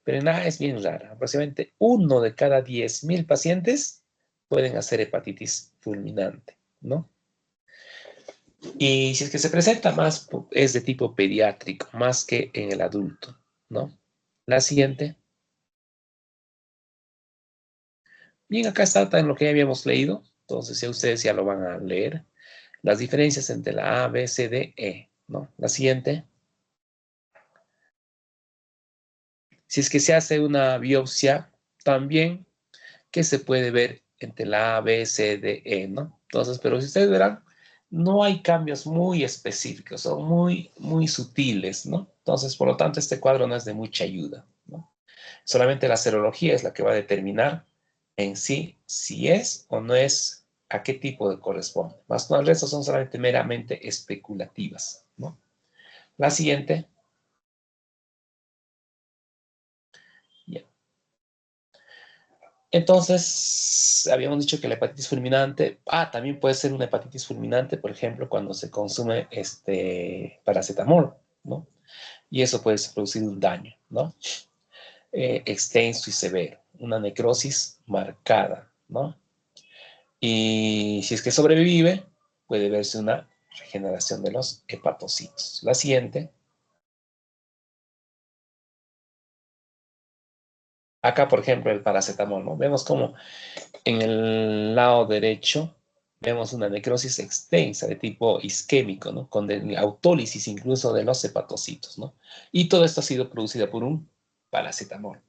pero en A es bien rara. Aproximadamente 1 de cada 10.000 pacientes pueden hacer hepatitis fulminante, ¿no? Y si es que se presenta más, es de tipo pediátrico, más que en el adulto, ¿no? La siguiente. Bien, acá está en lo que ya habíamos leído, entonces ya ustedes ya lo van a leer. Las diferencias entre la A, B, C, D, E, ¿no? La siguiente. Si es que se hace una biopsia, también, ¿qué se puede ver entre la A, B, C, D, E, ¿no? Entonces, pero si ustedes verán, no hay cambios muy específicos, son muy, muy sutiles, ¿no? Entonces, por lo tanto, este cuadro no es de mucha ayuda, ¿no? Solamente la serología es la que va a determinar en sí si es o no es a qué tipo de corresponde. Más no, el resto son solamente meramente especulativas, ¿no? La siguiente. Yeah. Entonces, habíamos dicho que la hepatitis fulminante, también puede ser una hepatitis fulminante, por ejemplo, cuando se consume paracetamol, ¿no? Y eso puede producir un daño, ¿no? Extenso y severo, una necrosis marcada, ¿no? Y si es que sobrevive, puede verse una regeneración de los hepatocitos. La siguiente. Acá, por ejemplo, el paracetamol, ¿no? Vemos como en el lado derecho vemos una necrosis extensa de tipo isquémico, ¿no? Con autólisis incluso de los hepatocitos, ¿no? Y todo esto ha sido producido por un paracetamol.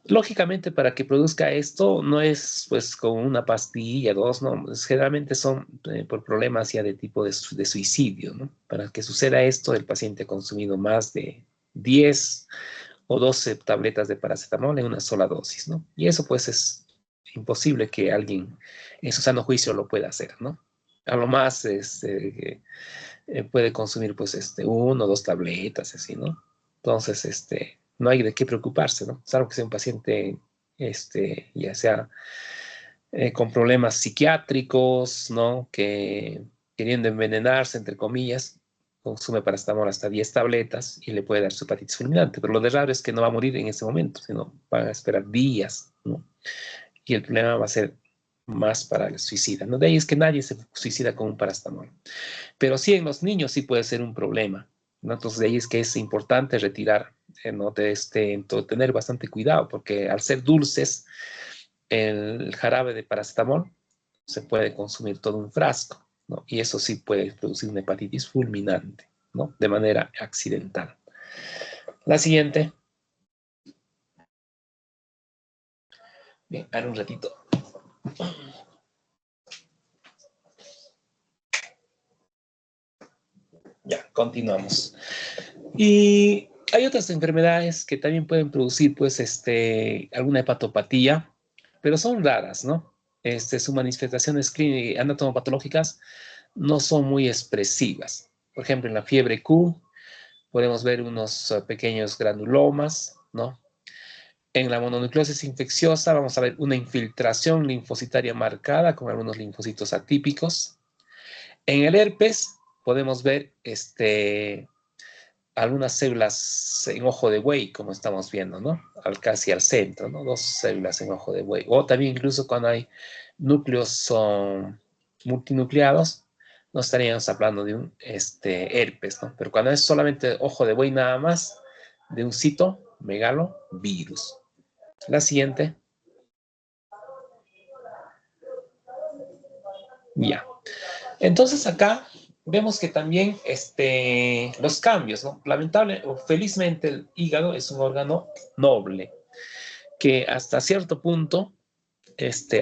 Lógicamente, para que produzca esto, no es pues con una pastilla, dos, no, generalmente son por problemas ya de tipo de suicidio, ¿no? Para que suceda esto, el paciente ha consumido más de 10 o 12 tabletas de paracetamol en una sola dosis, ¿no? Y eso pues es imposible que alguien en su sano juicio lo pueda hacer, ¿no? A lo más puede consumir pues uno o dos tabletas, así, ¿no? Entonces, no hay de qué preocuparse, ¿no? Salvo que sea un paciente, ya sea con problemas psiquiátricos, ¿no? Que queriendo envenenarse, entre comillas, consume paracetamol hasta 10 tabletas y le puede dar su hepatitis fulminante. Pero lo de raro es que no va a morir en ese momento, sino van a esperar días, ¿no? Y el problema va a ser más para el suicida, ¿no? De ahí es que nadie se suicida con un paracetamol. Pero sí en los niños sí puede ser un problema, ¿no? Entonces de ahí es que es importante retirar, ¿no? Tener bastante cuidado, porque al ser dulces, el jarabe de paracetamol se puede consumir todo un frasco, ¿no? Y eso sí puede producir una hepatitis fulminante, ¿no? De manera accidental. La siguiente. Bien, ahora un ratito. Ya, continuamos. Y hay otras enfermedades que también pueden producir, pues, alguna hepatopatía, pero son raras, ¿no? Sus manifestaciones clínicas anatomopatológicas no son muy expresivas. Por ejemplo, en la fiebre Q podemos ver unos pequeños granulomas, ¿no? En la mononucleosis infecciosa vamos a ver una infiltración linfocitaria marcada con algunos linfocitos atípicos. En el herpes podemos ver algunas células en ojo de buey, como estamos viendo, ¿no? Casi al centro, ¿no? Dos células en ojo de buey. O también incluso cuando hay núcleos multinucleados, no estaríamos hablando de un herpes, ¿no? Pero cuando es solamente ojo de buey nada más, de un citomegalovirus. La siguiente. Ya. Entonces acá vemos que también los cambios, ¿no? Lamentable o felizmente el hígado es un órgano noble que hasta cierto punto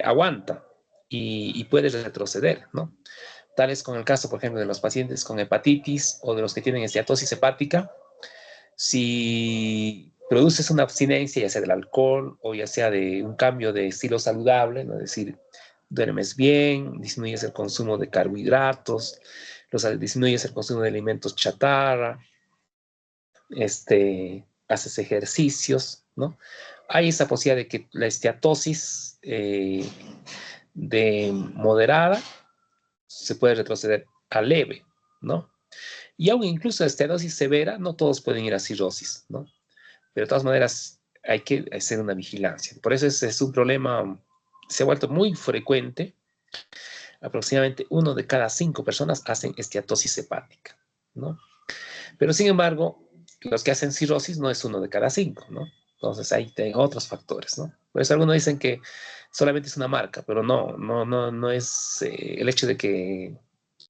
aguanta y puede retroceder, ¿no? Tal es con el caso, por ejemplo, de los pacientes con hepatitis o de los que tienen esteatosis hepática. Si produces una abstinencia, ya sea del alcohol o ya sea de un cambio de estilo saludable, ¿no? Es decir, duermes bien, disminuyes el consumo de carbohidratos, disminuyes el consumo de alimentos chatarra, haces ejercicios, ¿no? Hay esa posibilidad de que la esteatosis de moderada se puede retroceder a leve, ¿no? Y aún incluso esteatosis severa, no todos pueden ir a cirrosis, ¿no? Pero de todas maneras hay que hacer una vigilancia. Por eso es un problema, se ha vuelto muy frecuente. Aproximadamente 1 de cada 5 personas hacen esteatosis hepática, ¿no? Pero sin embargo, los que hacen cirrosis no es 1 de cada 5, ¿no? Entonces ahí hay otros factores, ¿no? Por eso algunos dicen que solamente es una marca, pero no es el hecho de que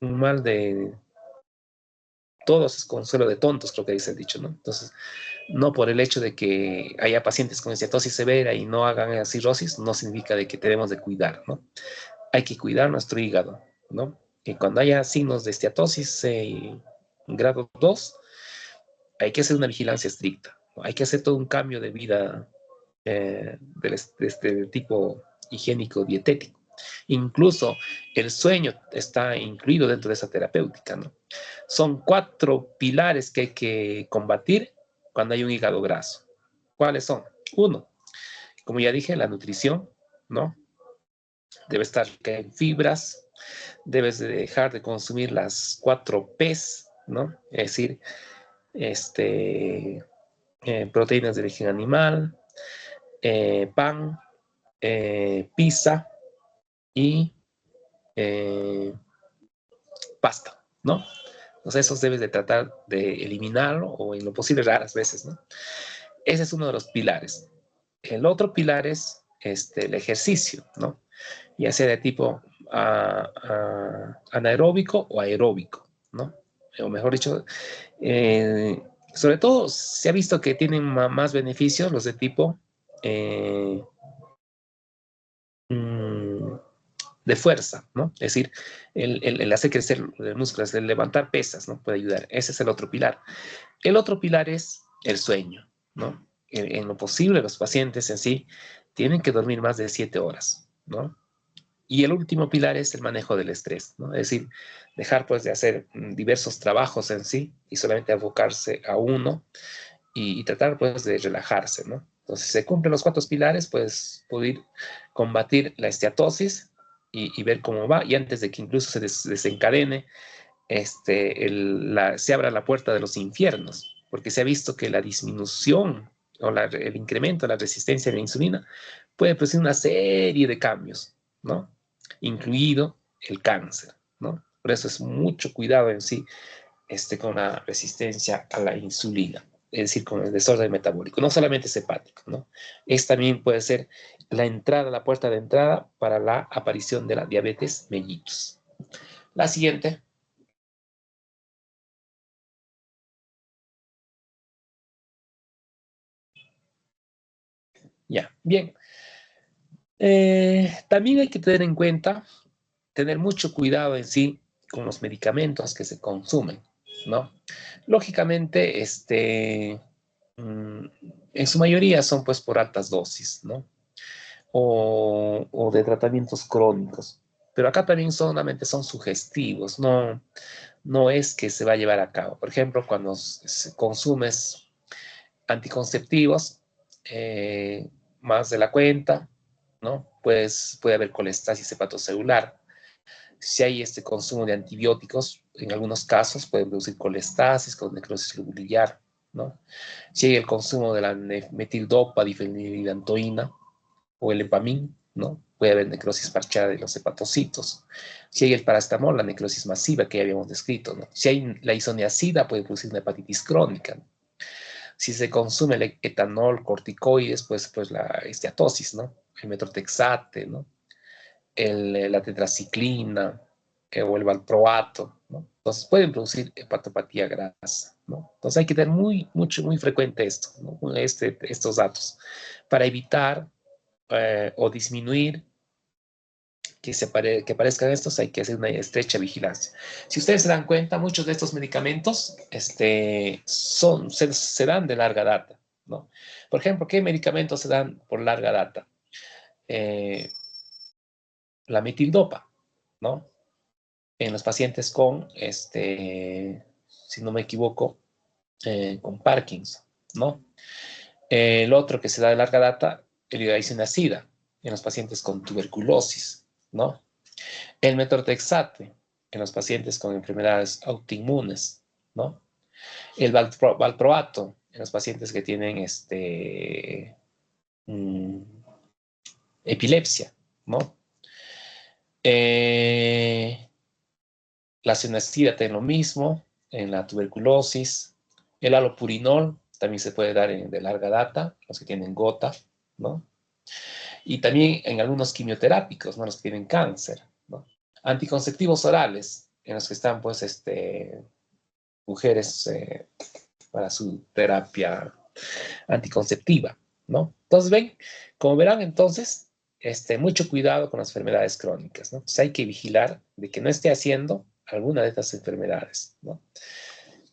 un mal de todos es consuelo de tontos, creo que dice el dicho, ¿no? Entonces, no por el hecho de que haya pacientes con esteatosis severa y no hagan cirrosis, no significa de que tenemos de cuidar, ¿no? Hay que cuidar nuestro hígado, ¿no? Y cuando haya signos de esteatosis grado 2, hay que hacer una vigilancia estricta, ¿no? Hay que hacer todo un cambio de vida de tipo higiénico dietético. Incluso el sueño está incluido dentro de esa terapéutica, ¿no? Son 4 pilares que hay que combatir cuando hay un hígado graso. ¿Cuáles son? 1, como ya dije, la nutrición, ¿no? Debe estar rica en fibras, debes de dejar de consumir las 4 P's, ¿no? Es decir, proteínas de origen animal, pan, pizza y pasta, ¿no? Entonces esos debes de tratar de eliminarlo o en lo posible raras veces, ¿no? Ese es uno de los pilares. El otro pilar es el ejercicio, ¿no? Ya sea de tipo anaeróbico o aeróbico, ¿no? O mejor dicho, sobre todo se ha visto que tienen más beneficios los de tipo de fuerza, ¿no? Es decir, el hacer crecer el músculo, el levantar pesas, ¿no? Puede ayudar. Ese es el otro pilar. El otro pilar es el sueño, ¿no? En lo posible, los pacientes en sí tienen que dormir más de 7 horas, ¿no? Y el último pilar es el manejo del estrés, ¿no? Es decir, dejar pues de hacer diversos trabajos en sí y solamente enfocarse a uno y tratar pues de relajarse, ¿no? Entonces, si se cumplen los 4 pilares, pues poder combatir la esteatosis y ver cómo va, y antes de que incluso se desencadene, se abra la puerta de los infiernos, porque se ha visto que la disminución o el incremento de la resistencia a la insulina puede producir una serie de cambios, ¿no? Incluido el cáncer, ¿no? Por eso es mucho cuidado en sí con la resistencia a la insulina, es decir, con el desorden metabólico. No solamente es hepático, ¿no? Es también puede ser la entrada, la puerta de entrada para la aparición de la diabetes mellitus. La siguiente. Ya, bien. También hay que tener en cuenta, tener mucho cuidado en sí con los medicamentos que se consumen, ¿no? Lógicamente, en su mayoría son pues por altas dosis, ¿no? O de tratamientos crónicos. Pero acá también solamente son sugestivos, no es que se va a llevar a cabo. Por ejemplo, cuando consumes anticonceptivos, más de la cuenta, ¿no? Pues puede haber colestasis hepatocelular. Si hay este consumo de antibióticos, en algunos casos puede producir colestasis con necrosis biliar, ¿no? Si hay el consumo de la metildopa, difenilidantoína o el epamin, ¿no? Puede haber necrosis parcial de los hepatocitos. Si hay el paracetamol, la necrosis masiva que ya habíamos descrito, ¿no? Si hay la isoniazida, puede producir una hepatitis crónica, ¿no? Si se consume el etanol, corticoides, pues la esteatosis, ¿no? El metrotexate, ¿no? La tetraciclina o el valproato, ¿no? Entonces pueden producir hepatopatía grasa, ¿no? Entonces hay que tener muy frecuente esto, ¿no? Estos datos para evitar o disminuir que aparezcan estos, hay que hacer una estrecha vigilancia. Si ustedes se dan cuenta, muchos de estos medicamentos se dan de larga data, ¿no? Por ejemplo, ¿qué medicamentos se dan por larga data? La metildopa, ¿no? En los pacientes con, si no me equivoco, con Parkinson, ¿no? El otro que se da de larga data, el isoniazida, en los pacientes con tuberculosis, ¿no? El metrotexate, en los pacientes con enfermedades autoinmunes, ¿no? El valproato, en los pacientes que tienen epilepsia, ¿no? La cineastida tiene lo mismo, en la tuberculosis. El alopurinol también se puede dar de larga data, los que tienen gota, ¿no? Y también en algunos quimioterápicos, ¿no? Los que tienen cáncer, ¿no? Anticonceptivos orales, en los que están, pues, mujeres para su terapia anticonceptiva, ¿no? Entonces, ven, como verán, entonces, mucho cuidado con las enfermedades crónicas, ¿no? Entonces hay que vigilar de que no esté haciendo alguna de estas enfermedades, ¿no?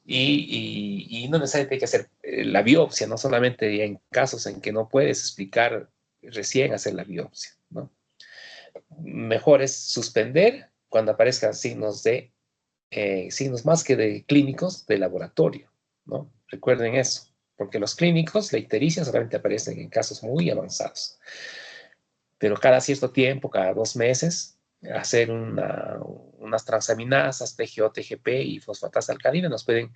Y no necesariamente hay que hacer la biopsia, no solamente en casos en que no puedes explicar recién hacer la biopsia, ¿no? Mejor es suspender cuando aparezcan signos más que de clínicos de laboratorio, ¿no? Recuerden eso, porque los clínicos, la ictericia solamente aparecen en casos muy avanzados. Pero cada cierto tiempo, cada 2 meses, hacer unas transaminasas, PGO, TGP y fosfatasa alcalina nos pueden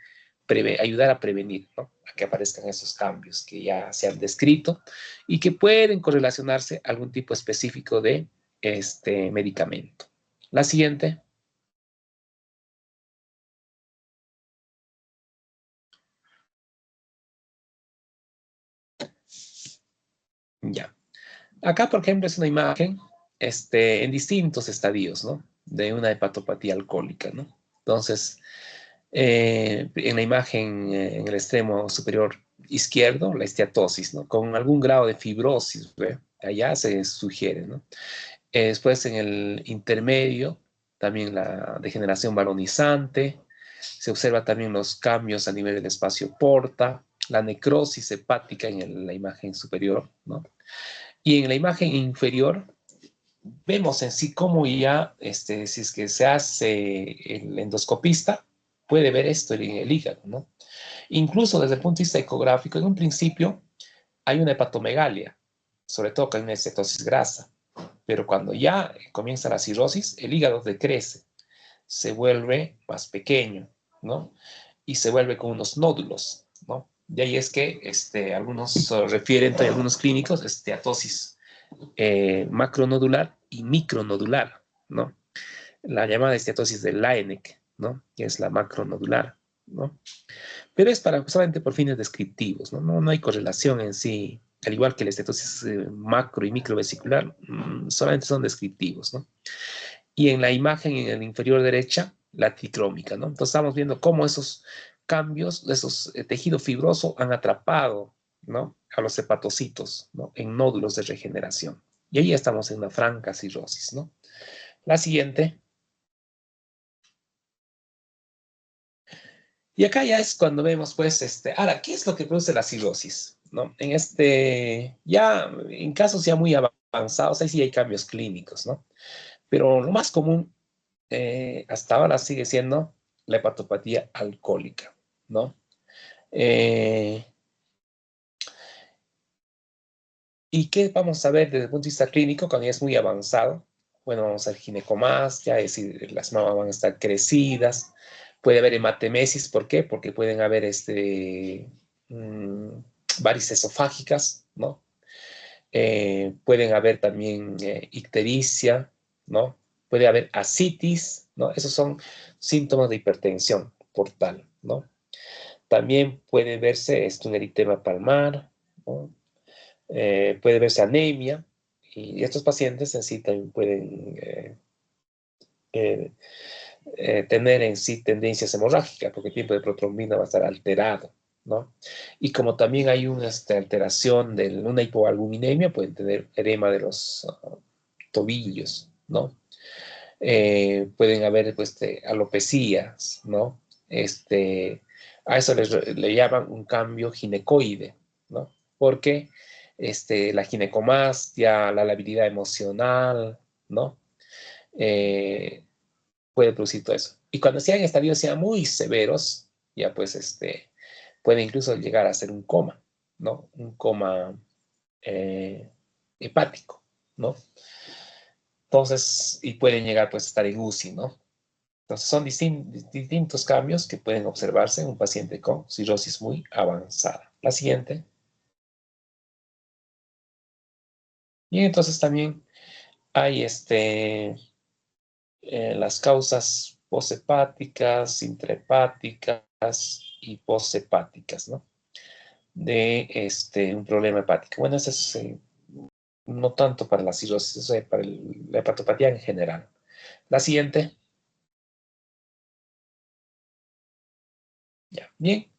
ayudar a prevenir, ¿no? A que aparezcan esos cambios que ya se han descrito y que pueden correlacionarse a algún tipo específico de medicamento. La siguiente. Ya. Acá, por ejemplo, es una imagen en distintos estadios, ¿no? De una hepatopatía alcohólica, ¿no? Entonces, en la imagen, en el extremo superior izquierdo, la esteatosis, ¿no? Con algún grado de fibrosis, ¿ve? Allá se sugiere, ¿no? Después en el intermedio, también la degeneración balonizante, se observa también los cambios a nivel del espacio porta, la necrosis hepática en la imagen superior, ¿no? Y en la imagen inferior vemos en sí cómo ya, si es que se hace el endoscopista, puede ver esto en el hígado, ¿no? Incluso desde el punto de vista ecográfico, en un principio hay una hepatomegalia, sobre todo con una cetosis grasa, pero cuando ya comienza la cirrosis, el hígado decrece, se vuelve más pequeño, ¿no? Y se vuelve con unos nódulos, ¿no? De ahí es que algunos refieren, algunos clínicos, esteatosis macronodular y micronodular, ¿no? La llamada esteatosis de Laennec, ¿no? Que es la macronodular, ¿no? Pero es para solamente por fines descriptivos, ¿no? No hay correlación en sí, al igual que la estetosis macro y microvesicular, solamente son descriptivos, ¿no? Y en la imagen en el inferior derecha, la tricrómica, ¿no? Entonces estamos viendo cómo esos cambios, esos tejido fibroso han atrapado, ¿no? A los hepatocitos, ¿no? En nódulos de regeneración. Y ahí estamos en una franca cirrosis, ¿no? La siguiente. Y acá ya es cuando vemos, pues, ahora, ¿qué es lo que produce la cirrosis? ¿No? Ya en casos ya muy avanzados, ahí sí hay cambios clínicos, ¿no? Pero lo más común hasta ahora sigue siendo la hepatopatía alcohólica, ¿no? ¿Y qué vamos a ver desde el punto de vista clínico cuando ya es muy avanzado? Bueno, vamos a ver ginecomastia, es decir, las mamas van a estar crecidas, puede haber hematemesis, ¿por qué? Porque pueden haber varices esofágicas, ¿no? Pueden haber también ictericia, ¿no? Puede haber ascitis, ¿no? Esos son síntomas de hipertensión portal, ¿no? También puede verse un eritema palmar, ¿no? Puede verse anemia, y estos pacientes en sí también pueden tener en sí tendencias hemorrágicas, porque el tiempo de protrombina va a estar alterado, ¿no? Y como también hay una alteración de una hipoalbuminemia, pueden tener edema de los tobillos, ¿no? Pueden haber pues, alopecias, ¿no? A eso le llaman un cambio ginecoide, ¿no? Porque la ginecomastia, la labilidad emocional, ¿no? Puede producir todo eso. Y cuando sean estadios ya muy severos, ya pues puede incluso llegar a ser un coma, ¿no? Un coma hepático, ¿no? Entonces, y pueden llegar pues a estar en UCI, ¿no? Entonces, son distintos cambios que pueden observarse en un paciente con cirrosis muy avanzada. La siguiente. Y entonces también hay las causas poshepáticas, intrahepáticas y poshepáticas, ¿no? De un problema hepático. Bueno, eso es no tanto para la cirrosis, eso es para la hepatopatía en general. La siguiente. Ya, bien.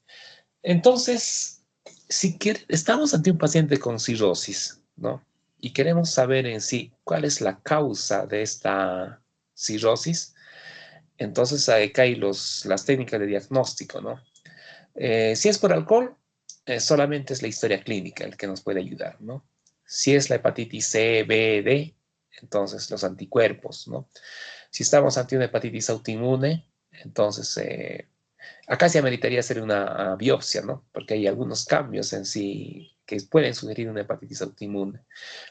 Entonces, si estamos ante un paciente con cirrosis, ¿no? Y queremos saber en sí cuál es la causa de esta cirrosis, entonces acá hay las técnicas de diagnóstico, ¿no? Si es por alcohol, solamente es la historia clínica el que nos puede ayudar, ¿no? Si es la hepatitis C, B, D, entonces los anticuerpos, ¿no? Si estamos ante una hepatitis autoinmune, entonces acá se ameritaría hacer una biopsia, ¿no? Porque hay algunos cambios en sí que pueden sugerir una hepatitis autoinmune.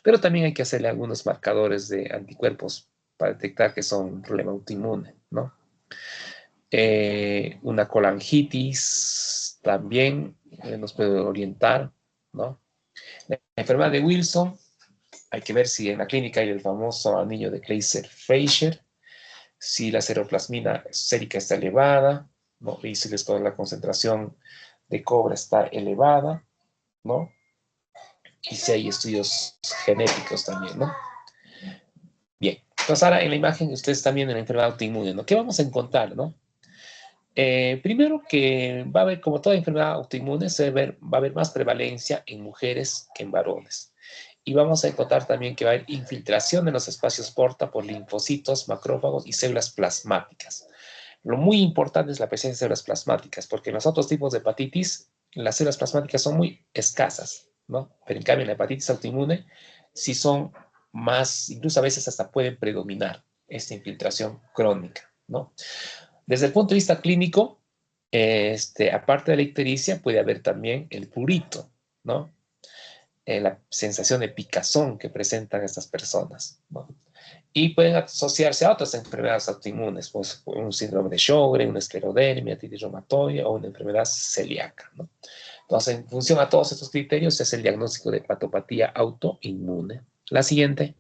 Pero también hay que hacerle algunos marcadores de anticuerpos para detectar que son un problema autoinmune, ¿no? Una colangitis también nos puede orientar, ¿no? La enfermedad de Wilson, hay que ver si en la clínica hay el famoso anillo de Kaiser-Fraser, si la seroplasmina sérica está elevada, ¿no? Y si la concentración de cobre está elevada, ¿no? Y si hay estudios genéticos también, ¿no? Bien, entonces ahora en la imagen ustedes están viendo la enfermedad autoinmune, ¿no? ¿Qué vamos a encontrar, no? Primero que va a haber, como toda enfermedad autoinmune, va a haber más prevalencia en mujeres que en varones. Y vamos a encontrar también que va a haber infiltración en los espacios porta por linfocitos, macrófagos y células plasmáticas. Lo muy importante es la presencia de células plasmáticas, porque en los otros tipos de hepatitis, las células plasmáticas son muy escasas, ¿no? Pero en cambio en la hepatitis autoinmune, sí son más, incluso a veces hasta pueden predominar esta infiltración crónica, ¿no? Desde el punto de vista clínico, aparte de la ictericia, puede haber también el prurito, ¿no? La sensación de picazón que presentan estas personas, ¿no? Y pueden asociarse a otras enfermedades autoinmunes, pues un síndrome de Sjögren, una esclerodermia, artritis reumatoide o una enfermedad celíaca, ¿no? Entonces, en función a todos estos criterios, se hace el diagnóstico de hepatopatía autoinmune. La siguiente.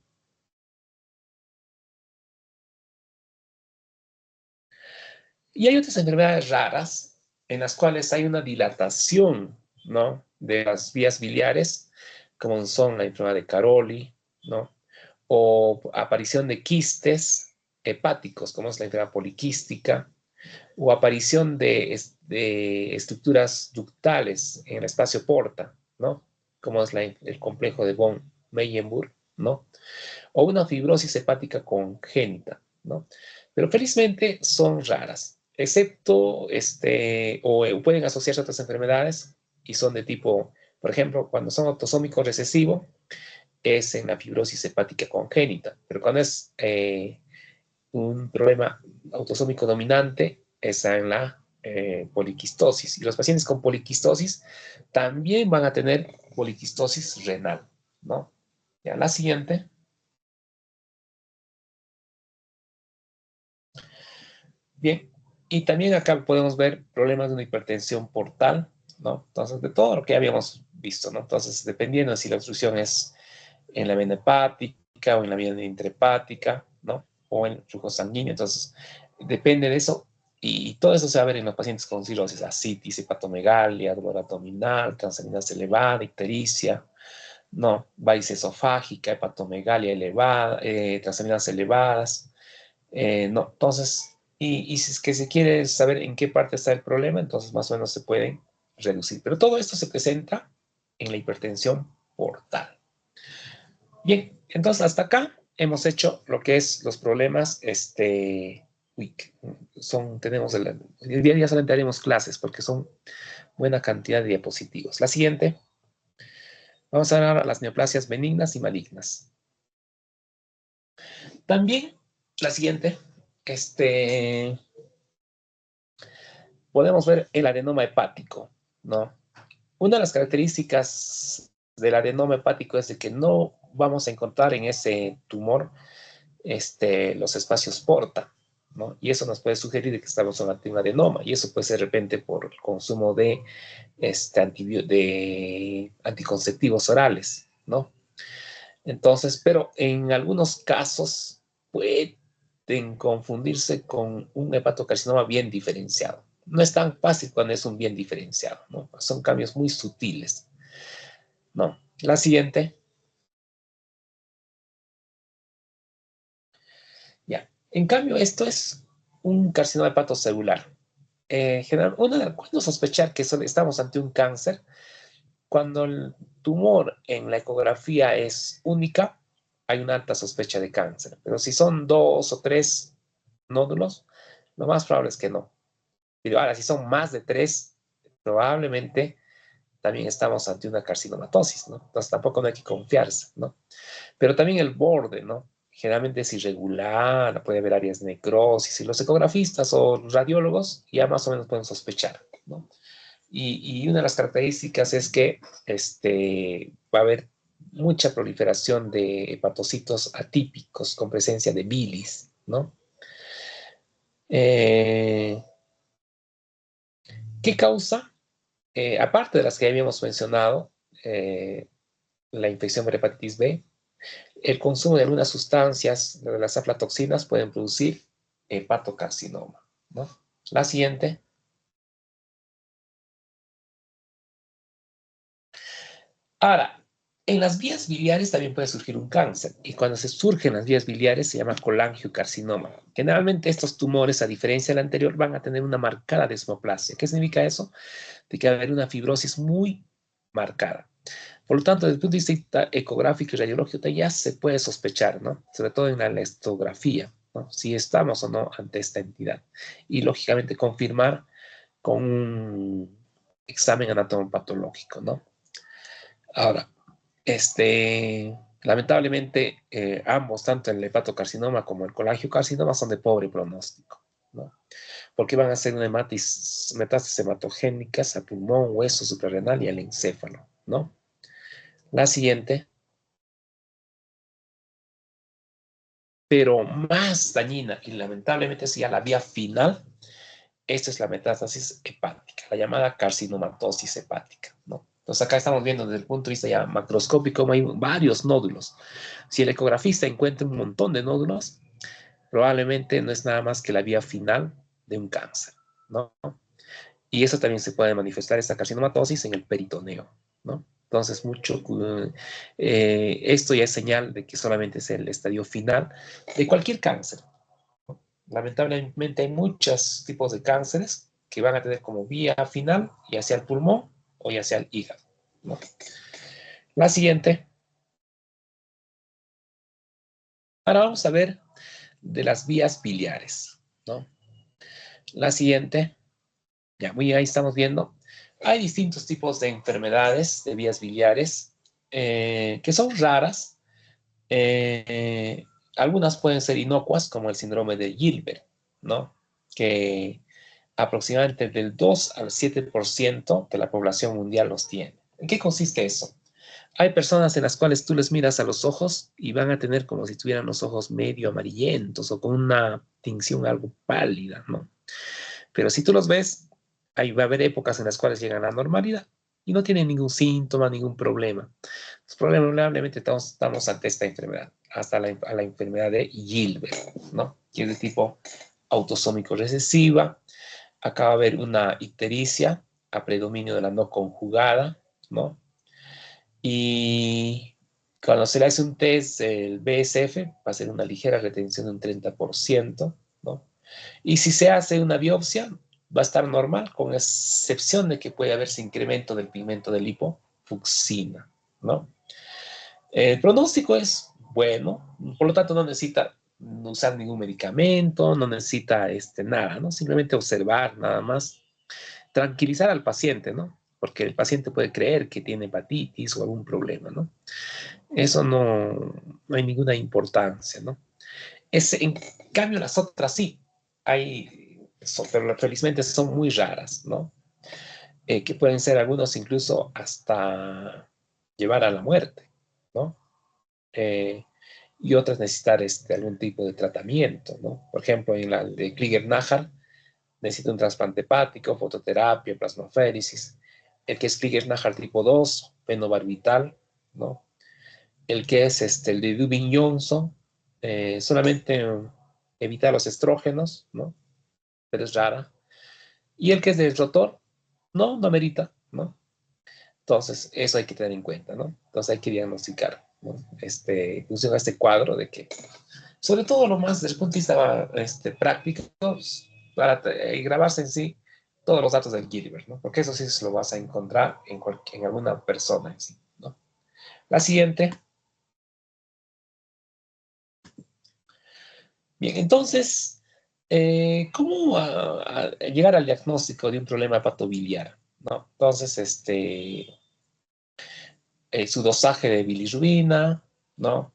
Y hay otras enfermedades raras en las cuales hay una dilatación, ¿no?, de las vías biliares, como son la enfermedad de Caroli, ¿no?, o aparición de quistes hepáticos, como es la enfermedad poliquística, o aparición de estructuras ductales en el espacio porta, ¿no?, como es el complejo de von Meyenburg, ¿no?, o una fibrosis hepática congénita, ¿no? Pero felizmente son raras, excepto, o pueden asociarse a otras enfermedades y son de tipo, por ejemplo, cuando son autosómico recesivo, es en la fibrosis hepática congénita, pero cuando es un problema autosómico dominante, es en la poliquistosis. Y los pacientes con poliquistosis también van a tener poliquistosis renal, ¿no? Ya, la siguiente. Bien, y también acá podemos ver problemas de una hipertensión portal, ¿no? Entonces, de todo lo que habíamos visto, ¿no? Entonces, dependiendo de si la obstrucción es en la vena hepática o en la vena intrahepática, ¿no? O en el flujo sanguíneo, entonces, depende de eso. Y todo eso se va a ver en los pacientes con cirrosis, ascitis, hepatomegalia, dolor abdominal, transaminasa elevada, ictericia, ¿no? Varices esofágica, hepatomegalia elevada, transaminadas elevadas, no, entonces, y si es que se quiere saber en qué parte está el problema, entonces más o menos se pueden reducir. Pero todo esto se presenta en la hipertensión portal. Bien, entonces hasta acá hemos hecho lo que es los problemas, tenemos el día a día solamente haremos clases porque son buena cantidad de diapositivos. La siguiente, vamos a ver ahora las neoplasias benignas y malignas. También, la siguiente, podemos ver el adenoma hepático, ¿no? Una de las características del adenoma hepático es de que no vamos a encontrar en ese tumor los espacios porta, ¿no? Y eso nos puede sugerir que estamos ante un adenoma, y eso puede ser de repente por el consumo de, de anticonceptivos orales, ¿no? Entonces, pero en algunos casos pueden confundirse con un hepatocarcinoma bien diferenciado. No es tan fácil cuando es un bien diferenciado, ¿no? Son cambios muy sutiles, ¿no? La siguiente. Ya. En cambio, esto es un carcinoma hepatocelular. ¿Cuándo sospechar que estamos ante un cáncer? Cuando el tumor en la ecografía es única, hay una alta sospecha de cáncer. Pero si son 2 o 3 nódulos, lo más probable es que no. Pero ahora, si son más de 3, probablemente también estamos ante una carcinomatosis, ¿no? Entonces tampoco no hay que confiarse, ¿no? Pero también el borde, ¿no? Generalmente es irregular, puede haber áreas de necrosis, y los ecografistas o radiólogos ya más o menos pueden sospechar, ¿no? Y una de las características es que va a haber mucha proliferación de hepatocitos atípicos con presencia de bilis, ¿no? ¿Qué causa? Aparte de las que habíamos mencionado, la infección por hepatitis B, el consumo de algunas sustancias, de las aflatoxinas, pueden producir hepatocarcinoma, ¿no? La siguiente. Ahora, En las vías biliares también puede surgir un cáncer, y cuando se surgen las vías biliares se llama colangiocarcinoma. Generalmente estos tumores, a diferencia del anterior, van a tener una marcada desmoplasia. ¿Qué significa eso? De que va a haber una fibrosis muy marcada. Por lo tanto, desde el punto de vista ecográfico y radiológico ya se puede sospechar, ¿no? Sobre todo en la elastografía, ¿no? Si estamos o no ante esta entidad. Y lógicamente confirmar con un examen anatomopatológico, ¿no? Ahora, lamentablemente, ambos, tanto el hepatocarcinoma como el colangiocarcinoma, son de pobre pronóstico, ¿no? Porque van a ser una metástasis hematogénicas a pulmón, hueso, suprarrenal y al encéfalo, ¿no? La siguiente, pero más dañina y lamentablemente es ya la vía final, esta es la metástasis hepática, la llamada carcinomatosis hepática, ¿no? Entonces acá estamos viendo desde el punto de vista ya macroscópico cómo hay varios nódulos. Si el ecografista encuentra un montón de nódulos, probablemente no es nada más que la vía final de un cáncer, ¿no? Y eso también se puede manifestar, esta carcinomatosis, en el peritoneo, ¿no? Entonces, esto ya es señal de que solamente es el estadio final de cualquier cáncer. Lamentablemente hay muchos tipos de cánceres que van a tener como vía final ya sea el pulmón o ya sea el hígado, ¿no? La siguiente. Ahora vamos a ver de las vías biliares, ¿no? La siguiente. Ya, muy ahí estamos viendo. Hay distintos tipos de enfermedades de vías biliares que son raras. Algunas pueden ser inocuas, como el síndrome de Gilbert, ¿no? Que aproximadamente del 2 al 7% de la población mundial los tiene. ¿En qué consiste eso? Hay personas en las cuales tú les miras a los ojos y van a tener como si tuvieran los ojos medio amarillentos o con una tinción algo pálida, ¿no? Pero si tú los ves, ahí va a haber épocas en las cuales llegan a la normalidad y no tienen ningún síntoma, ningún problema. Entonces, probablemente estamos ante esta enfermedad, hasta a la enfermedad de Gilbert, ¿no? Que es de tipo autosómico recesiva. Acá va a haber una ictericia a predominio de la no conjugada, ¿no? Y cuando se le hace un test, el BSF, va a ser una ligera retención de un 30%, ¿no? Y si se hace una biopsia, va a estar normal, con excepción de que puede haberse incremento del pigmento de lipofucsina, ¿no? El pronóstico es bueno, por lo tanto no necesita usar ningún medicamento, no necesita nada, ¿no? Simplemente observar nada más, tranquilizar al paciente, ¿no? Porque el paciente puede creer que tiene hepatitis o algún problema, ¿no? Eso no hay ninguna importancia, ¿no? En cambio, las otras sí, pero felizmente son muy raras, ¿no? Que pueden ser algunos incluso hasta llevar a la muerte, ¿no? Eh, y otras necesitar algún tipo de tratamiento, ¿no? Por ejemplo, en la de Krieger-Najjar necesita un trasplante hepático, fototerapia, plasmaféresis. El que es Krieger-Najjar tipo 2, fenobarbital, ¿no? El que es el de Dubin-Johnson, solamente evitar los estrógenos, ¿no? Pero es rara. Y el que es de rotor, no amerita, ¿no? Entonces, eso hay que tener en cuenta, ¿no? Entonces hay que diagnosticar, ¿no? Funciona este cuadro de que, sobre todo lo más desde el punto de vista práctico, para grabarse en sí todos los datos del Gilbert, ¿no? Porque eso sí se lo vas a encontrar en alguna persona en sí, ¿no? La siguiente. Bien, entonces, ¿cómo llegar al diagnóstico de un problema hepatobiliar? ¿No? Entonces, su dosaje de bilirrubina, ¿no?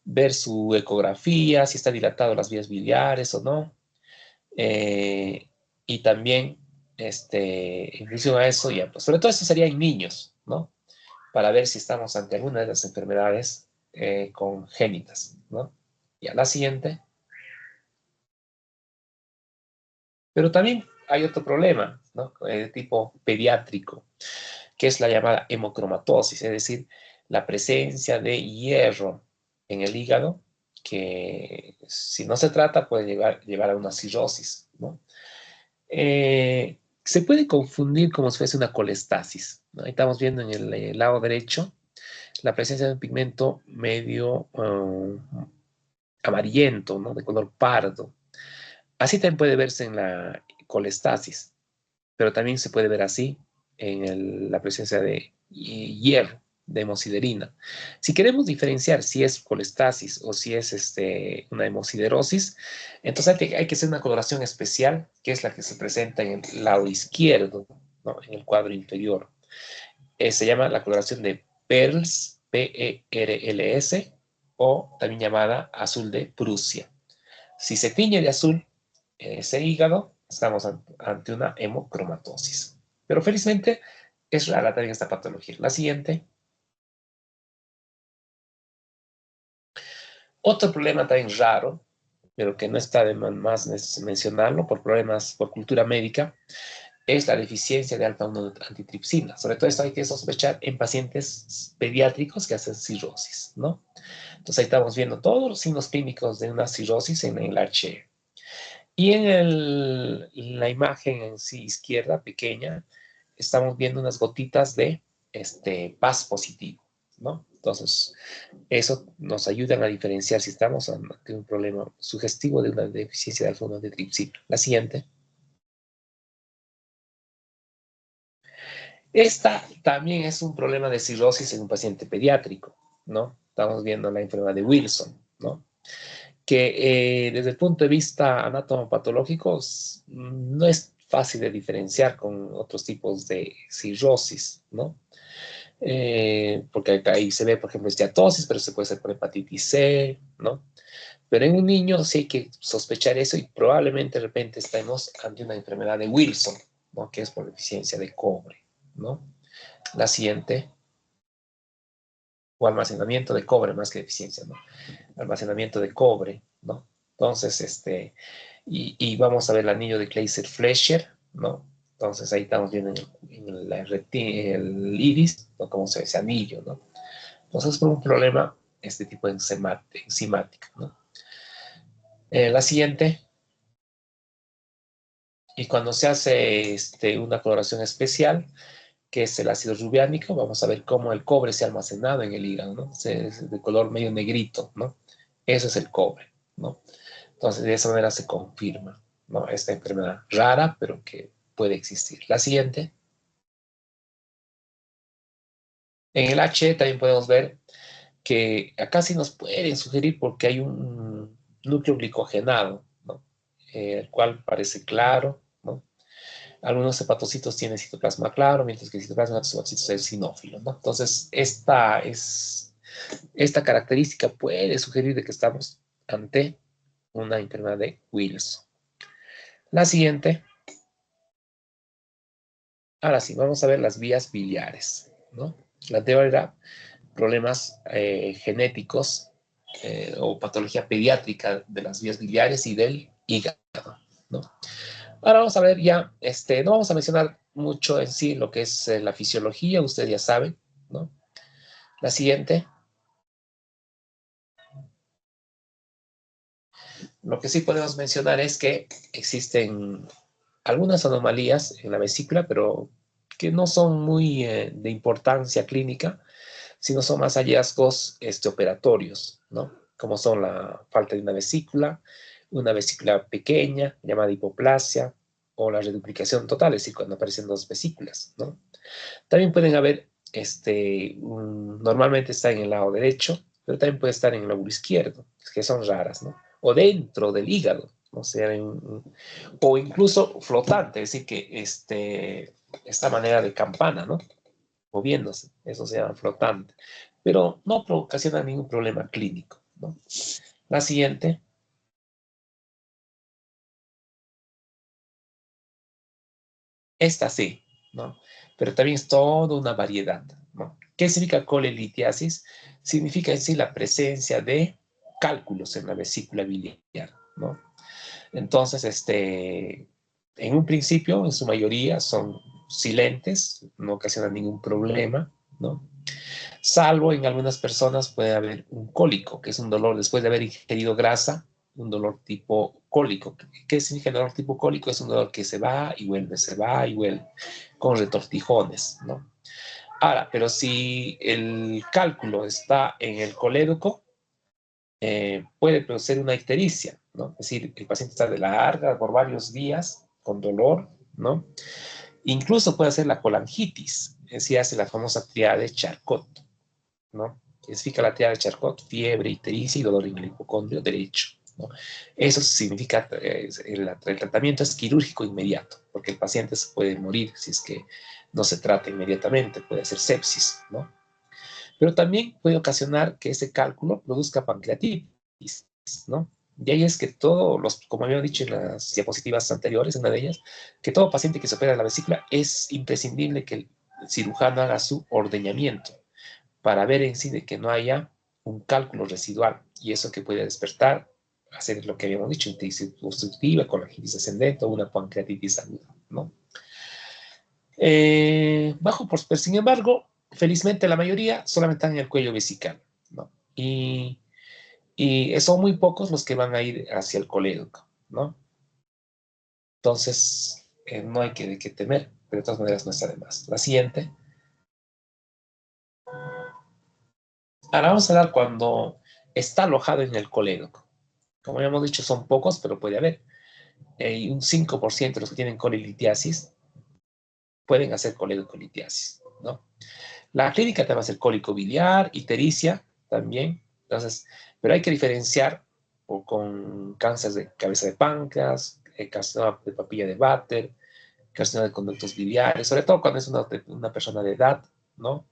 Ver su ecografía, si está dilatado las vías biliares o no. Eh, y también, en función a eso, ya, pues, sobre todo eso sería en niños, ¿no? Para ver si estamos ante alguna de las enfermedades congénitas, ¿no? Y a la siguiente. Pero también hay otro problema, ¿no? De tipo pediátrico, que es la llamada hemocromatosis, es decir, la presencia de hierro en el hígado, que si no se trata puede llevar a una cirrosis, ¿no? Se puede confundir como si fuese una colestasis, ¿no? Ahí estamos viendo en el lado derecho la presencia de un pigmento medio amarillento, ¿no? De color pardo. Así también puede verse en la colestasis, pero también se puede ver así en la presencia de hierro, de hemosiderina. Si queremos diferenciar si es colestasis o si es una hemosiderosis, entonces hay que hacer una coloración especial, que es la que se presenta en el lado izquierdo, ¿no? En el cuadro inferior. Se llama la coloración de PERLS, P-E-R-L-S, o también llamada azul de Prusia. Si se tiñe de azul ese hígado, estamos ante una hemocromatosis. Pero felizmente es rara también esta patología. La siguiente. Otro problema también raro, pero que no está de más mencionarlo por problemas, por cultura médica, es la deficiencia de alfa-1-antitripsina. Sobre todo esto hay que sospechar en pacientes pediátricos que hacen cirrosis, ¿no? Entonces ahí estamos viendo todos los signos clínicos de una cirrosis en el HE. Y en la imagen en sí izquierda, pequeña, estamos viendo unas gotitas de PAS positivo, ¿no? Entonces, eso nos ayuda a diferenciar si estamos ante un problema sugestivo de una deficiencia de alfa-1-antitripsina. La siguiente. Esta también es un problema de cirrosis en un paciente pediátrico, ¿no? Estamos viendo la enfermedad de Wilson, ¿no? Que desde el punto de vista anatomopatológico no es fácil de diferenciar con otros tipos de cirrosis, ¿no? Porque ahí se ve, por ejemplo, esteatosis, pero se puede hacer por hepatitis C, ¿no? Pero en un niño sí hay que sospechar eso y probablemente de repente estemos ante una enfermedad de Wilson, ¿no? Que es por deficiencia de cobre, ¿no? La siguiente, o almacenamiento de cobre más que deficiencia, ¿no? Almacenamiento de cobre, ¿no? Entonces, y vamos a ver el anillo de Kleiser-Fleischer, ¿no? Entonces ahí estamos viendo el iris, ¿no? Cómo se ve ese anillo, ¿no? Entonces, por un problema, este tipo de enzimática, ¿no? La siguiente, y cuando se hace una coloración especial, que es el ácido rubiánico, vamos a ver cómo el cobre se ha almacenado en el hígado, ¿no? Es de color medio negrito, ¿no? Eso es el cobre, ¿no? Entonces, de esa manera se confirma, ¿no? Esta enfermedad rara, pero que puede existir. La siguiente. En el H también podemos ver que acá sí nos pueden sugerir porque hay un núcleo glicogenado, ¿no? El cual parece claro, ¿no? Algunos hepatocitos tienen citoplasma claro, mientras que el citoplasma de otros hepatocitos es sinófilo, ¿no? Entonces, esta característica puede sugerir de que estamos ante una enfermedad de Wilson. La siguiente. Ahora sí, vamos a ver las vías biliares, ¿no? La anterior era problemas genéticos o patología pediátrica de las vías biliares y del hígado, ¿no? Ahora vamos a ver ya, no vamos a mencionar mucho en sí lo que es la fisiología, ustedes ya saben, ¿no? La siguiente. Lo que sí podemos mencionar es que existen algunas anomalías en la vesícula, pero que no son muy de importancia clínica, sino son más hallazgos operatorios, ¿no? Como son la falta de una vesícula pequeña, llamada hipoplasia, o la reduplicación total, es decir, cuando aparecen dos vesículas, ¿no? También pueden haber, normalmente está en el lado derecho, pero también puede estar en el lóbulo izquierdo, que son raras, ¿no? O dentro del hígado, ¿no? O incluso flotante, es decir, que esta manera de campana, ¿no? Moviéndose, eso se llama flotante, pero no ocasiona ningún problema clínico, ¿no? La siguiente. Esta sí, ¿no? Pero también es toda una variedad, ¿no? ¿Qué significa colelitiasis? Significa en sí la presencia de cálculos en la vesícula biliar, ¿no? Entonces, en un principio, en su mayoría, son silentes, no ocasionan ningún problema, ¿no? Salvo en algunas personas puede haber un cólico, que es un dolor después de haber ingerido grasa, un dolor tipo cólico. ¿Qué significa el dolor tipo cólico? Es un dolor que se va y vuelve, con retortijones, ¿no? Ahora, pero si el cálculo está en el colédoco, puede producir una ictericia, ¿no? Es decir, el paciente está de larga por varios días con dolor, ¿no? Incluso puede hacer la colangitis, es decir, hace la famosa triada de Charcot, ¿no? Significa la triada de Charcot, fiebre, ictericia y dolor en el hipocondrio derecho, ¿no? Eso significa, el tratamiento es quirúrgico inmediato, porque el paciente se puede morir si es que no se trata inmediatamente, puede hacer sepsis, ¿no? Pero también puede ocasionar que ese cálculo produzca pancreatitis, ¿no? Y ahí es que todos los, como había dicho en las diapositivas anteriores, una de ellas, que todo paciente que se opera la vesícula es imprescindible que el cirujano haga su ordeñamiento para ver en sí de que no haya un cálculo residual y eso que puede despertar, hacer lo que habíamos dicho, ictericia obstructiva, colangitis ascendente o una pancreatitis aguda, ¿no? Pero sin embargo, felizmente la mayoría solamente están en el cuello vesical, ¿no? Y son muy pocos los que van a ir hacia el colédoco, ¿no? Entonces, no hay que temer, pero de todas maneras no está de más. La siguiente. Ahora vamos a hablar cuando está alojado en el colédoco. Como ya hemos dicho, son pocos, pero puede haber. Y un 5% de los que tienen colelitiasis pueden hacer coledocolitiasis, ¿no? La clínica también va a ser cólico biliar, ictericia también. Entonces, pero hay que diferenciar con cáncer de cabeza de páncreas, carcinoma de papilla de Vater, carcinoma de conductos biliares, sobre todo cuando es una persona de edad, ¿no?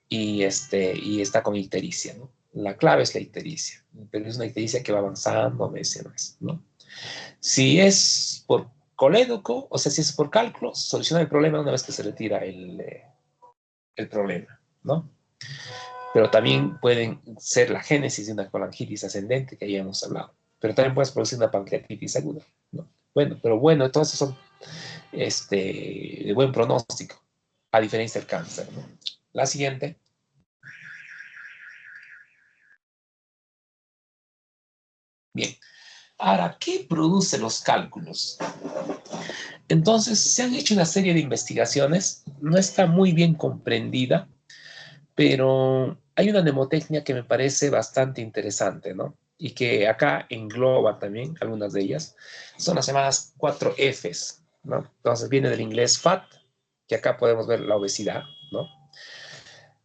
Y está con ictericia, ¿no? La clave es la ictericia, pero es una ictericia que va avanzando mes a mes, ¿no? Si es por colédoco, o sea, si es por cálculo, soluciona el problema una vez que se retira el problema, ¿no? Pero también pueden ser la génesis de una colangitis ascendente que ya hemos hablado. Pero también puedes producir una pancreatitis aguda, ¿no? Bueno, pero bueno, todos esos son de buen pronóstico, a diferencia del cáncer, ¿no? La siguiente. Bien. Ahora, ¿qué produce los cálculos? Entonces, se han hecho una serie de investigaciones, no está muy bien comprendida, pero hay una mnemotecnia que me parece bastante interesante, ¿no? Y que acá engloba también algunas de ellas. Son las llamadas 4 Fs, ¿no? Entonces viene del inglés fat, que acá podemos ver la obesidad, ¿no?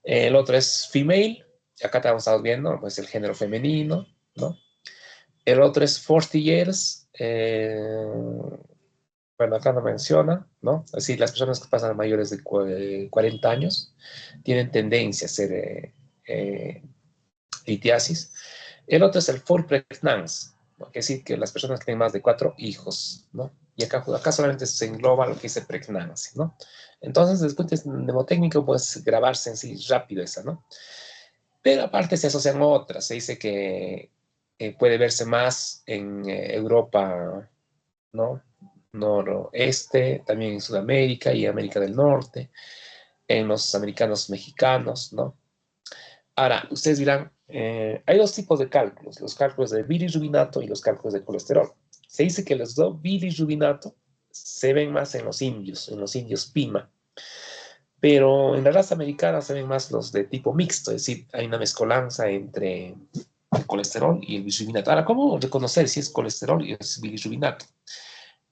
El otro es female, que acá estamos viendo, pues el género femenino, ¿no? El otro es 40 years, bueno, acá no menciona, ¿no? Es decir, las personas que pasan mayores de 40 años tienen tendencia a ser litiasis. El otro es el for pregnance, ¿no? Que es decir, que las personas que tienen más de 4 hijos, ¿no? Y acá solamente se engloba lo que dice pregnancy, ¿no? Entonces, después de mnemotécnico, puedes grabarse en sí rápido esa, ¿no? Pero aparte se asocian otras. Se dice que puede verse más en Europa, ¿no? Noroeste, también en Sudamérica y América del Norte, en los americanos mexicanos, ¿no? Ahora, ustedes dirán, hay dos tipos de cálculos, los cálculos de bilirrubinato y los cálculos de colesterol. Se dice que los dos bilirrubinato se ven más en los indios Pima, pero en la raza americana se ven más los de tipo mixto, es decir, hay una mezcolanza entre el colesterol y el bilirrubinato. Ahora, ¿cómo reconocer si es colesterol y es bilirrubinato?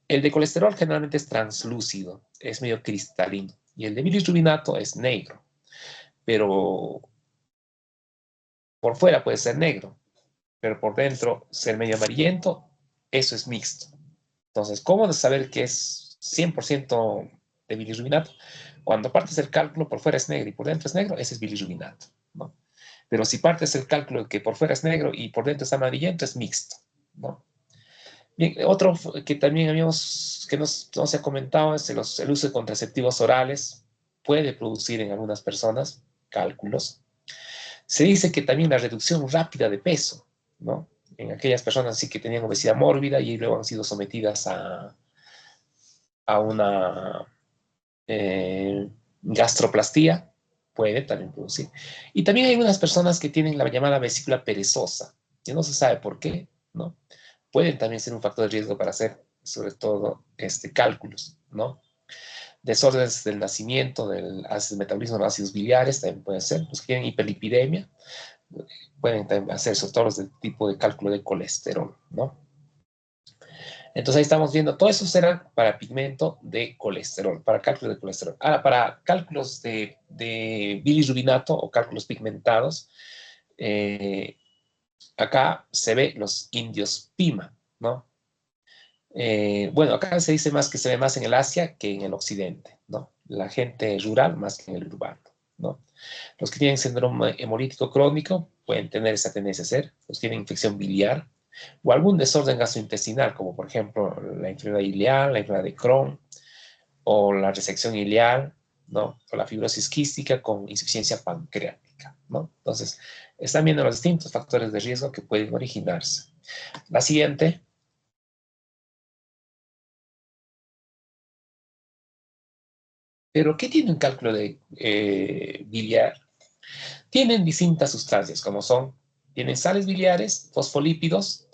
El de colesterol generalmente es translúcido, es medio cristalino, y el de bilirrubinato es negro, pero por fuera puede ser negro, pero por dentro ser medio amarillento, eso es mixto. Entonces, ¿cómo saber que es 100% de bilirrubinato? Cuando partes el cálculo, por fuera es negro y por dentro es negro, ese es bilirrubinato, ¿no? Pero si partes el cálculo que por fuera es negro y por dentro es amarillento, es mixto, ¿no? Bien, otro que también no se ha comentado es el uso de contraceptivos orales. Puede producir en algunas personas cálculos. Se dice que también la reducción rápida de peso, ¿no? En aquellas personas sí que tenían obesidad mórbida y luego han sido sometidas a una gastroplastía, puede también producir. Y también hay unas personas que tienen la llamada vesícula perezosa, que no se sabe por qué, ¿no? Pueden también ser un factor de riesgo para hacer, sobre todo, cálculos, ¿no? Desórdenes del nacimiento, del metabolismo de los ácidos biliares, también pueden ser. Los que tienen hiperlipidemia, pueden también hacerse todos los tipo de cálculo de colesterol, ¿no? Entonces ahí estamos viendo, todo eso será para pigmento de colesterol, para cálculo de colesterol. Ahora, para cálculos de bilirrubinato o cálculos pigmentados, acá se ve los indios Pima, ¿no? Bueno, acá se dice más que se ve más en el Asia que en el occidente, ¿no? La gente rural más que en el urbano, ¿no? Los que tienen síndrome hemolítico crónico pueden tener esa tendencia a ser, los que tienen infección biliar o algún desorden gastrointestinal, como por ejemplo la enfermedad ileal, la enfermedad de Crohn o la resección ileal, ¿no? O la fibrosis quística con insuficiencia pancreática, ¿no? Entonces, están viendo los distintos factores de riesgo que pueden originarse. La siguiente. ¿Pero qué tiene un cálculo de biliar? Tienen distintas sustancias, como tienen sales biliares, fosfolípidos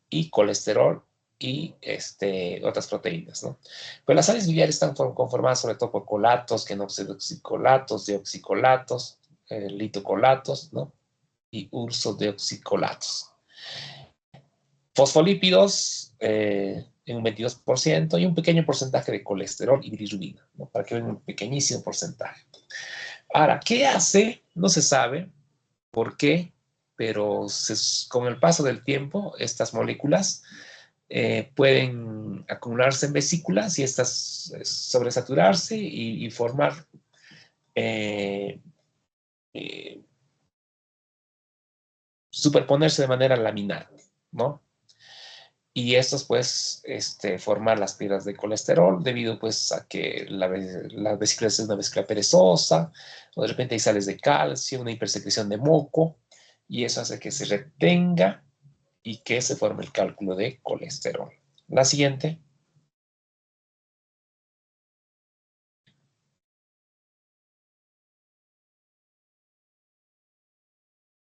y colesterol y otras proteínas, ¿no? Pues las sales biliares están conformadas sobre todo por colatos, quenoxidioxicolatos, deoxicolatos, litocolatos, ¿no? Y ursodeoxicolatos. Fosfolípidos en un 22% y un pequeño porcentaje de colesterol y bilirrubina, ¿no? Para que vean un pequeñísimo porcentaje. Ahora, ¿qué hace? No se sabe por qué, pero con el paso del tiempo, estas moléculas pueden acumularse en vesículas y estas sobresaturarse y formar superponerse de manera laminar, ¿no? Y estos, pues, formar las piedras de colesterol debido, pues, a que la vesícula es una vesícula perezosa, o de repente hay sales de calcio, una hipersecreción de moco, y eso hace que se retenga y que se forme el cálculo de colesterol. La siguiente.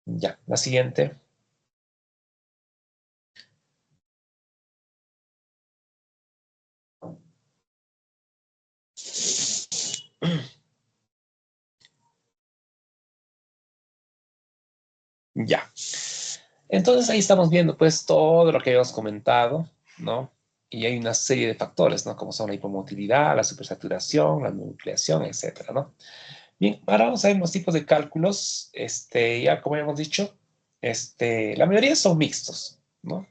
Ya, la siguiente. Ya. Entonces ahí estamos viendo pues todo lo que habíamos comentado, ¿no? Y hay una serie de factores, ¿no? Como son la hipomotilidad, la supersaturación, la nucleación, etcétera, ¿no? Bien, ahora vamos a ver los tipos de cálculos. Ya como hemos dicho, la mayoría son mixtos, ¿no?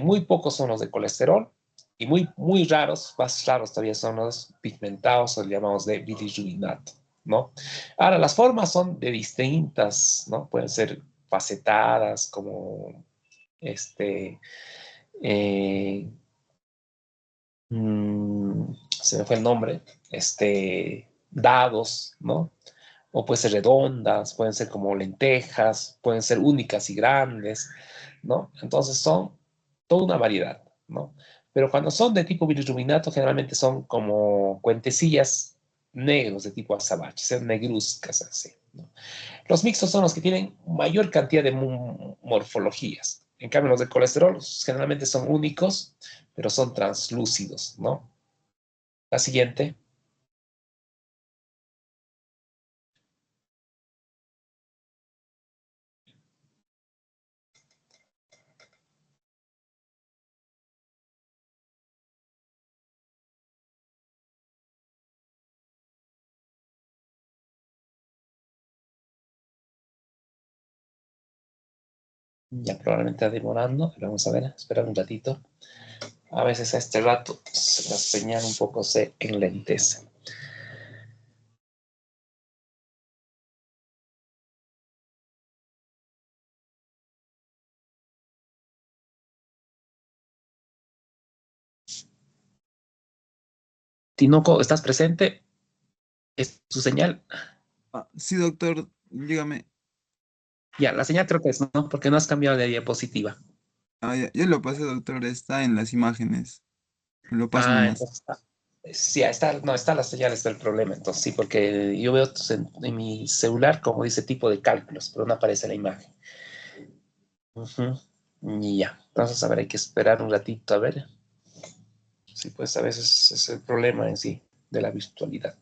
Muy pocos son los de colesterol y muy raros, más raros todavía son los pigmentados o llamamos de bilirrubinato, ¿no? Ahora, las formas son de distintas, ¿no? Pueden ser facetadas como eh, se me fue el nombre, dados, ¿no? O pueden ser redondas, pueden ser como lentejas, pueden ser únicas y grandes, ¿no? Entonces son toda una variedad, ¿no? Pero cuando son de tipo bilirrubinato, generalmente son como cuentecillas negros de tipo azabache, sean negruzcas así, ¿no? Los mixtos son los que tienen mayor cantidad de morfologías. En cambio, los de colesterol generalmente son únicos, pero son translúcidos, ¿no? La siguiente. Ya probablemente está demorando, pero vamos a ver, esperar un ratito. A veces a este rato la señal un poco se enlentece. Tinoco, ¿estás presente? ¿Es tu señal? Sí, doctor, dígame. Ya, la señal creo que es, ¿no? Porque no has cambiado de diapositiva. Ya lo pasé, doctor, está en las imágenes. Lo paso Ah, nomás. entonces está. Sí, ahí está, no, está la señal, está el problema. Entonces, sí, porque yo veo en mi celular como dice tipo de cálculos, pero no aparece la imagen. Y ya, entonces, a ver, hay que esperar un ratito, a ver Sí, pues a veces es el problema en sí de la virtualidad.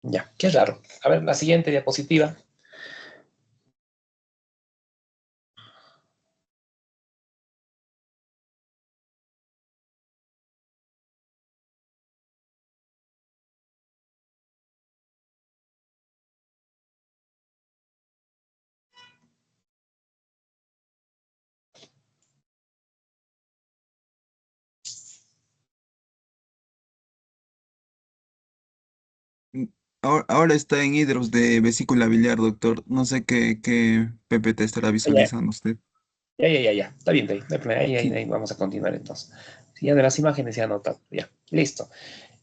Ya, qué raro. A ver, la siguiente diapositiva. Mm, ahora está en hidros de vesícula biliar, doctor. No sé qué PPT estará Ya, visualizando usted. ya. Está bien, no hay problema. Sí. Ahí vamos a continuar entonces. Si ya de las imágenes ya anotado. Ya, listo.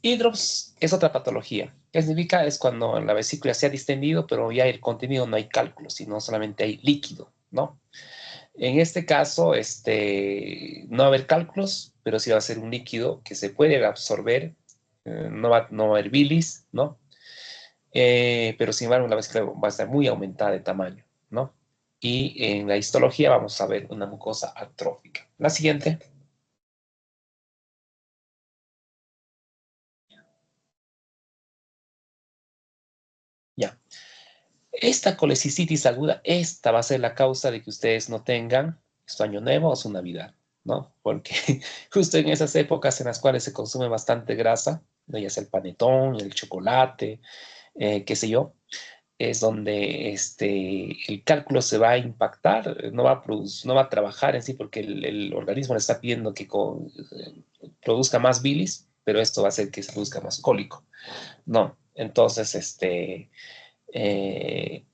Hidrops es otra patología. ¿Qué significa? Es cuando la vesícula se ha distendido, pero ya el contenido no hay cálculo, sino solamente hay líquido, ¿no? En este caso, no va a haber cálculos, pero sí va a ser un líquido que se puede absorber, no va a haber bilis, ¿no? Pero sin embargo la vesícula va a estar muy aumentada de tamaño, ¿no? Y en la histología vamos a ver una mucosa atrófica. La siguiente. Ya. Esta colecicitis aguda, esta va a ser la causa de que ustedes no tengan su año nuevo o su Navidad, ¿no? Porque justo en esas épocas en las cuales se consume bastante grasa, ¿no? Ya sea el panetón, el chocolate, qué sé yo, es donde el cálculo se va a impactar, no va a trabajar en sí porque el organismo le está pidiendo que produzca más bilis, pero esto va a hacer que se produzca más cólico. No, entonces, eh,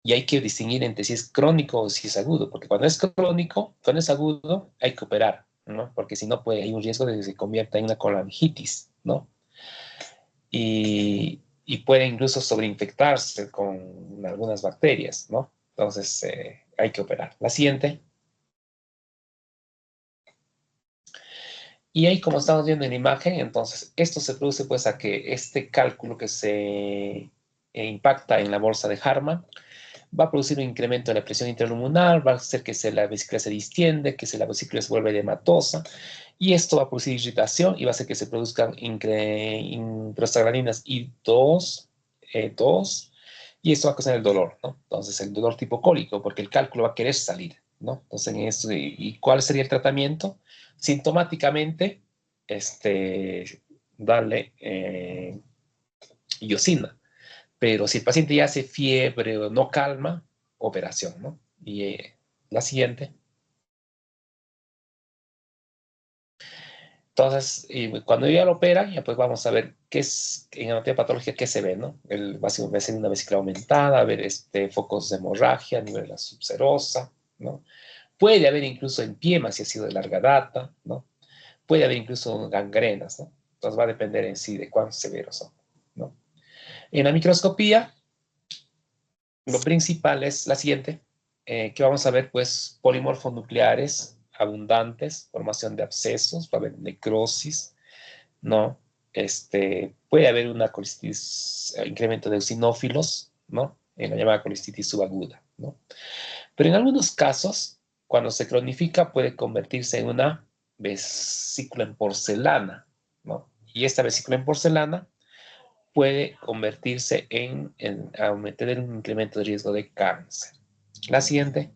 y hay que distinguir entre si es crónico o si es agudo, porque cuando es crónico, cuando es agudo, hay que operar, ¿no? Porque si no, hay un riesgo de que se convierta en una colangitis, ¿no? Y puede incluso sobreinfectarse con algunas bacterias, ¿no? Entonces, hay que operar. La siguiente. Y ahí, como estamos viendo en la imagen, entonces, esto se produce pues a que este cálculo que se impacta en la bolsa de Harman va a producir un incremento de la presión intraluminal, va a hacer que la vesícula se distiende, que la vesícula se vuelve edematosa, y esto va a producir irritación y va a hacer que se produzcan prostaglandinas I2, E2, y esto va a causar el dolor, ¿no? Entonces, el dolor tipo cólico, porque el cálculo va a querer salir, ¿no? Entonces, ¿y cuál sería el tratamiento? Sintomáticamente, darle iosina. Pero si el paciente ya hace fiebre o no calma, operación, ¿no? Y la siguiente. Entonces, cuando ya lo opera, ya pues vamos a ver qué es, en anatomía patológica, qué se ve, ¿no? Va a ser una vesícula aumentada, a ver focos de hemorragia a nivel de la subserosa, ¿no? Puede haber incluso empiema si ha sido de larga data, ¿no? Puede haber incluso gangrenas, ¿no? Entonces va a depender en sí de cuán severos son, ¿no? En la microscopía, lo principal es la siguiente, que vamos a ver, pues, polimorfonucleares abundantes, formación de abscesos, va a haber necrosis, ¿no? Puede haber una colicitis, incremento de eosinófilos, ¿no? En la llamada colicitis subaguda, ¿no? Pero en algunos casos, cuando se cronifica, puede convertirse en una vesícula en porcelana, ¿no? Y esta vesícula en porcelana puede convertirse tener un incremento de riesgo de cáncer. La siguiente.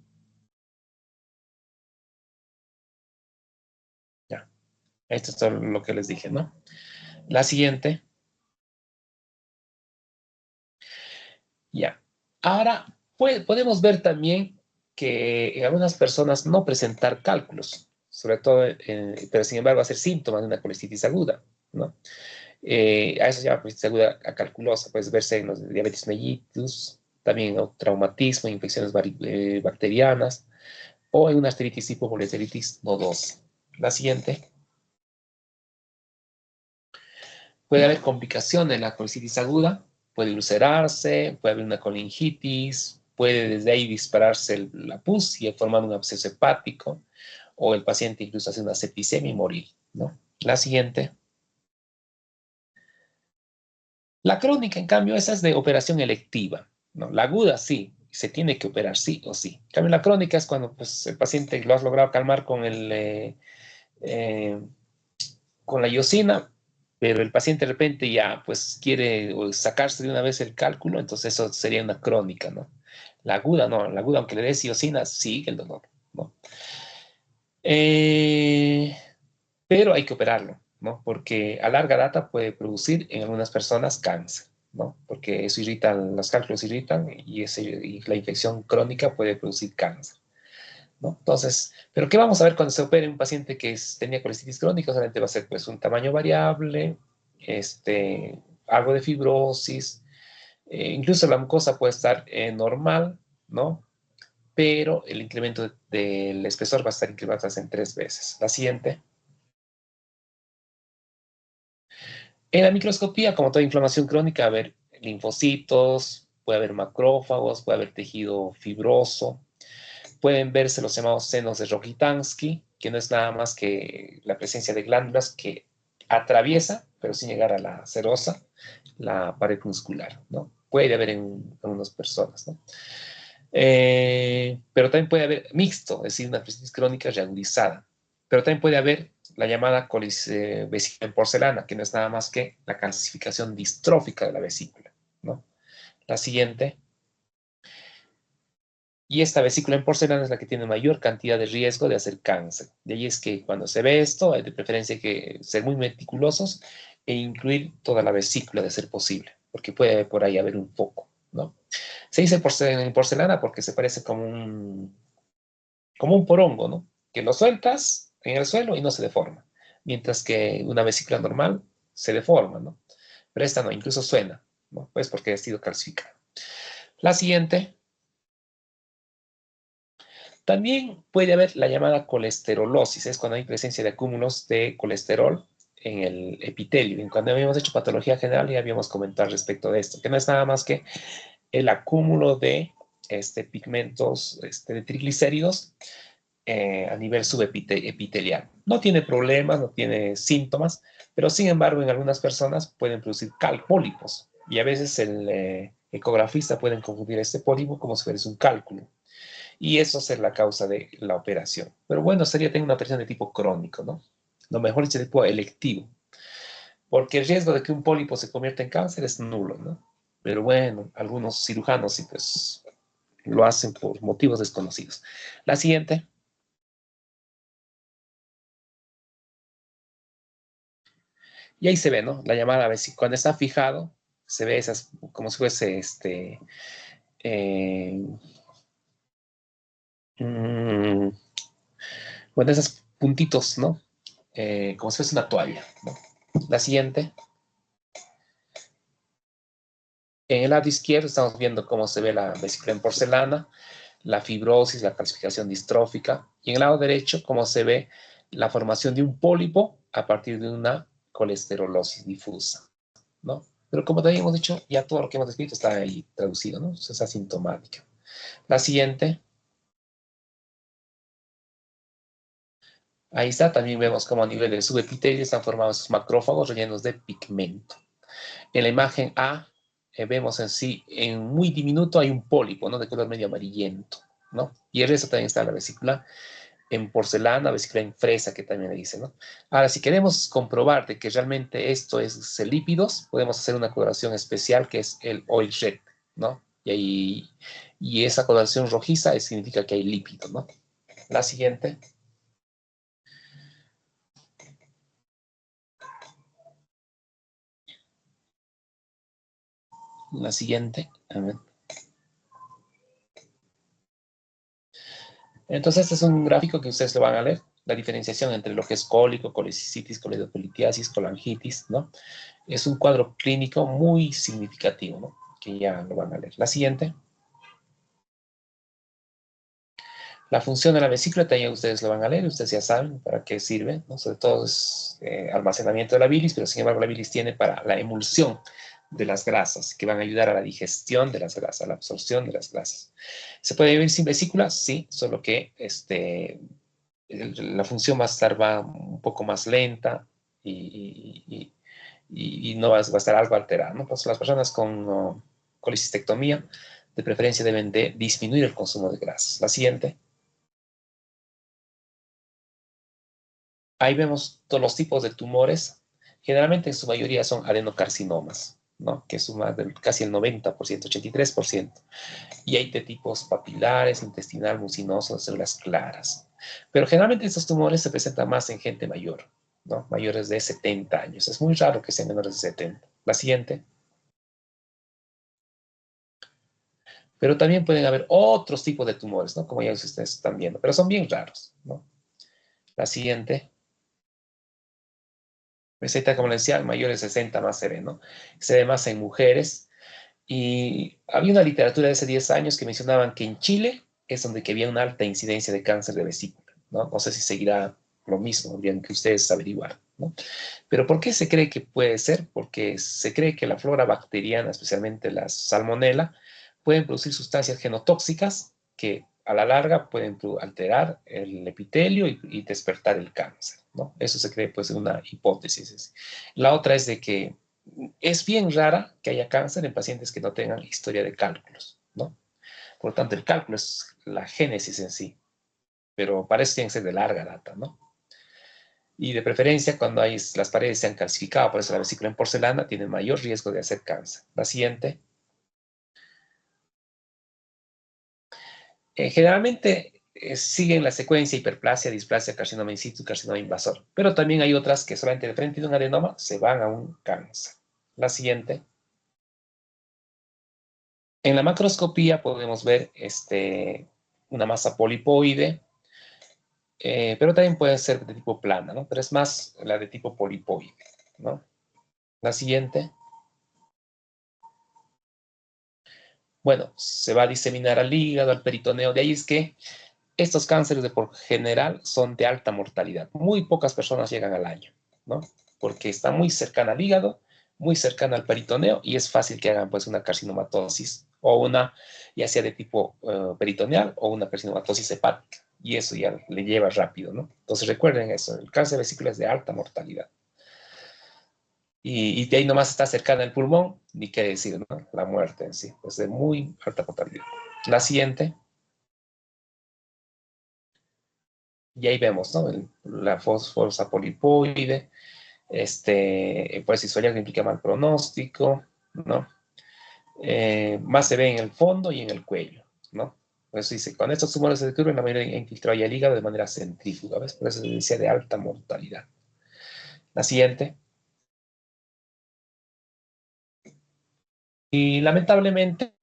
Ya, esto es todo lo que les dije, ¿no? La siguiente. Ya. Ahora, podemos ver también que en algunas personas no presentar cálculos, sobre todo, pero sin embargo hacer síntomas de una colestitis aguda, ¿no? A eso se llama colestitis aguda acalculosa, puede verse en los diabetes mellitus, también en traumatismo, infecciones bacterianas, o en una arteritis tipo poliarteritis nodosa. La siguiente. Puede haber complicaciones en la colicitis aguda, puede ulcerarse, puede haber una colingitis, puede desde ahí dispararse la pus y formar un absceso hepático, o el paciente incluso hace una septicemia y morir, ¿no? La siguiente. La crónica, en cambio, esa es de operación electiva, ¿no? La aguda sí, se tiene que operar sí o sí. En cambio, la crónica es cuando pues, el paciente lo has logrado calmar eh, con la iosina, pero el paciente de repente ya pues quiere sacarse de una vez el cálculo, entonces eso sería una crónica, ¿no? La aguda no, la aguda aunque le des iosina sigue el dolor, ¿no? Eh, pero hay que operarlo, ¿no? Porque a larga data puede producir en algunas personas cáncer, ¿no? Porque eso irrita, los cálculos irritan y la infección crónica puede producir cáncer, ¿no? Entonces, ¿pero qué vamos a ver cuando se opere un paciente que tenía colestitis crónica? Solamente va a ser pues un tamaño variable, algo de fibrosis, incluso la mucosa puede estar normal, ¿no? Pero el incremento del espesor va a estar incrementado en 3 veces. La siguiente. En la microscopía, como toda inflamación crónica, va a haber linfocitos, puede haber macrófagos, puede haber tejido fibroso, pueden verse los llamados senos de Rokitansky, que no es nada más que la presencia de glándulas que atraviesa, pero sin llegar a la serosa, la pared muscular, ¿no? Puede haber en algunas personas, ¿no? Pero también puede haber mixto, es decir, una presbitis crónica reagudizada. Pero también puede haber la llamada vesícula en porcelana, que no es nada más que la calcificación distrófica de la vesícula, ¿no? La siguiente. Y esta vesícula en porcelana es la que tiene mayor cantidad de riesgo de hacer cáncer. De ahí es que cuando se ve esto, hay de preferencia que ser muy meticulosos e incluir toda la vesícula de ser posible, porque puede por ahí haber un foco, ¿no? Se dice en porcelana porque se parece como un porongo, ¿no? Que lo sueltas en el suelo y no se deforma, mientras que una vesícula normal se deforma, ¿no? Pero esta no, incluso suena, ¿no? Pues porque ha sido calcificada. La siguiente. También puede haber la llamada colesterolosis, es cuando hay presencia de acúmulos de colesterol en el epitelio. Y cuando habíamos hecho patología general ya habíamos comentado respecto de esto, que no es nada más que el acúmulo de pigmentos de triglicéridos a nivel subepitelial. No tiene problemas, no tiene síntomas, pero sin embargo en algunas personas pueden producir pólipos y a veces el ecografista puede confundir este pólipo como si fuese un cálculo. Y eso es la causa de la operación. Pero bueno, sería tener una operación de tipo crónico, ¿no? Lo mejor es de tipo electivo, porque el riesgo de que un pólipo se convierta en cáncer es nulo, ¿no? Pero bueno, algunos cirujanos sí, pues lo hacen por motivos desconocidos. La siguiente. Y ahí se ve, ¿no? La llamada, a ver si cuando está fijado, se ve esas, como si fuese eh, mm, bueno, esos puntitos, ¿no? Como si fuese una toalla, ¿no? La siguiente. En el lado izquierdo estamos viendo cómo se ve la vesícula en porcelana, la fibrosis, la calcificación distrófica. Y en el lado derecho, cómo se ve la formación de un pólipo a partir de una colesterolosis difusa, ¿no? Pero como te habíamos dicho, ya todo lo que hemos descrito está ahí traducido, ¿no? Es asintomática. La siguiente. Ahí está, también vemos cómo a nivel del subepitelio están formados esos macrófagos rellenos de pigmento. En la imagen A vemos en sí, en muy diminuto hay un pólipo, ¿no? De color medio amarillento, ¿no? Y el resto también está la vesícula en porcelana, vesícula en fresa, que también le dice, ¿no? Ahora, si queremos comprobar de que realmente esto es lípidos, podemos hacer una coloración especial que es el oil red, ¿no? Y esa coloración rojiza significa que hay lípidos, ¿no? La siguiente. La siguiente. A ver. Entonces, este es un gráfico que ustedes lo van a leer, la diferenciación entre lo que es cólico, colecicitis, coledopolitiasis, colangitis, ¿no? Es un cuadro clínico muy significativo, ¿no? Que ya lo van a leer. La siguiente. La función de la vesícula, también ustedes lo van a leer, ustedes ya saben para qué sirve, ¿no? Sobre todo es almacenamiento de la bilis, pero sin embargo la bilis tiene para la emulsión de las grasas, que van a ayudar a la digestión de las grasas, a la absorción de las grasas. ¿Se puede vivir sin vesícula? Sí, solo que la función va a estar un poco más lenta y y no va a estar algo alterado, ¿no? Pues las personas con colecistectomía, de preferencia deben de disminuir el consumo de grasas. La siguiente. Ahí vemos todos los tipos de tumores. Generalmente en su mayoría son adenocarcinomas, ¿no? Que suman casi el 90%, 83%. Y hay de tipos papilares, intestinal, mucinoso, células claras. Pero generalmente estos tumores se presentan más en gente mayor, ¿no? Mayores de 70 años. Es muy raro que sean menores de 70. La siguiente. Pero también pueden haber otros tipos de tumores, ¿no? Como ya ustedes están viendo, pero son bien raros, ¿no? La siguiente. Receta, como les decía, mayores de 60 más se ve, ¿no? Se ve más en mujeres. Y había una literatura de hace 10 años que mencionaban que en Chile es donde que había una alta incidencia de cáncer de vesícula, ¿no? No sé si seguirá lo mismo, habrían que ustedes averiguar, ¿no? Pero ¿por qué se cree que puede ser? Porque se cree que la flora bacteriana, especialmente la salmonela, pueden producir sustancias genotóxicas que a la larga pueden alterar el epitelio y despertar el cáncer, ¿no? Eso se cree, pues, una hipótesis. La otra es de que es bien rara que haya cáncer en pacientes que no tengan historia de cálculos, ¿no? Por lo tanto, el cálculo es la génesis en sí, pero parece que tiene que ser de larga data, ¿no? Y de preferencia, cuando las paredes se han calcificado, por eso la vesícula en porcelana tiene mayor riesgo de hacer cáncer. La siguiente. Generalmente siguen la secuencia hiperplasia, displasia, carcinoma in situ, carcinoma invasor, pero también hay otras que solamente de frente de un adenoma se van a un cáncer. La siguiente. En la macroscopía podemos ver una masa polipoide, pero también puede ser de tipo plana, ¿no? Pero es más la de tipo polipoide, ¿no? La siguiente. Bueno, se va a diseminar al hígado, al peritoneo. De ahí es que estos cánceres de por general son de alta mortalidad. Muy pocas personas llegan al año, ¿no? Porque está muy cercana al hígado, muy cercana al peritoneo y es fácil que hagan pues una carcinomatosis o una, ya sea de tipo peritoneal o una carcinomatosis hepática. Y eso ya le lleva rápido, ¿no? Entonces recuerden eso, el cáncer de vesícula es de alta mortalidad. Y de ahí nomás está cercana al pulmón, ni qué decir, ¿no? La muerte en sí, es de muy alta mortalidad. La siguiente. Y ahí vemos, ¿no? La fosa polipoide, pues si que implica mal pronóstico, ¿no? Más se ve en el fondo y en el cuello, ¿no? Por eso dice, con estos tumores se descubren la mayoría infiltrado y el hígado de manera centrífuga, ¿ves? Por eso se decía de alta mortalidad. La siguiente. Y lamentablemente,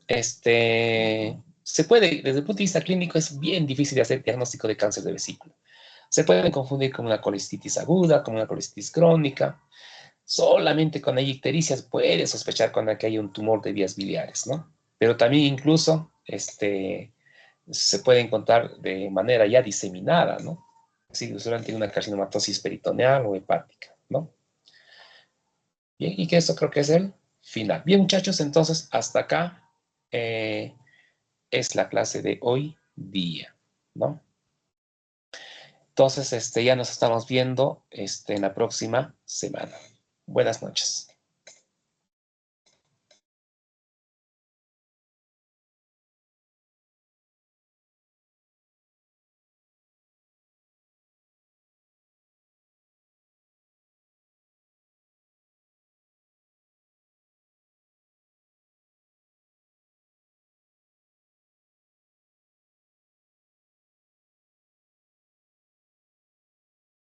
se puede, desde el punto de vista clínico, es bien difícil de hacer diagnóstico de cáncer de vesícula. Se pueden confundir con una colestitis aguda, con una colestitis crónica. Solamente con la ictericia puede sospechar cuando aquí hay un tumor de vías biliares, ¿no? Pero también incluso se puede encontrar de manera ya diseminada, ¿no? Si usualmente una carcinomatosis peritoneal o hepática, ¿no? Bien, y que eso creo que es el final. Bien, muchachos, entonces hasta acá es la clase de hoy día, ¿no? Entonces, ya nos estamos viendo en la próxima semana. Buenas noches.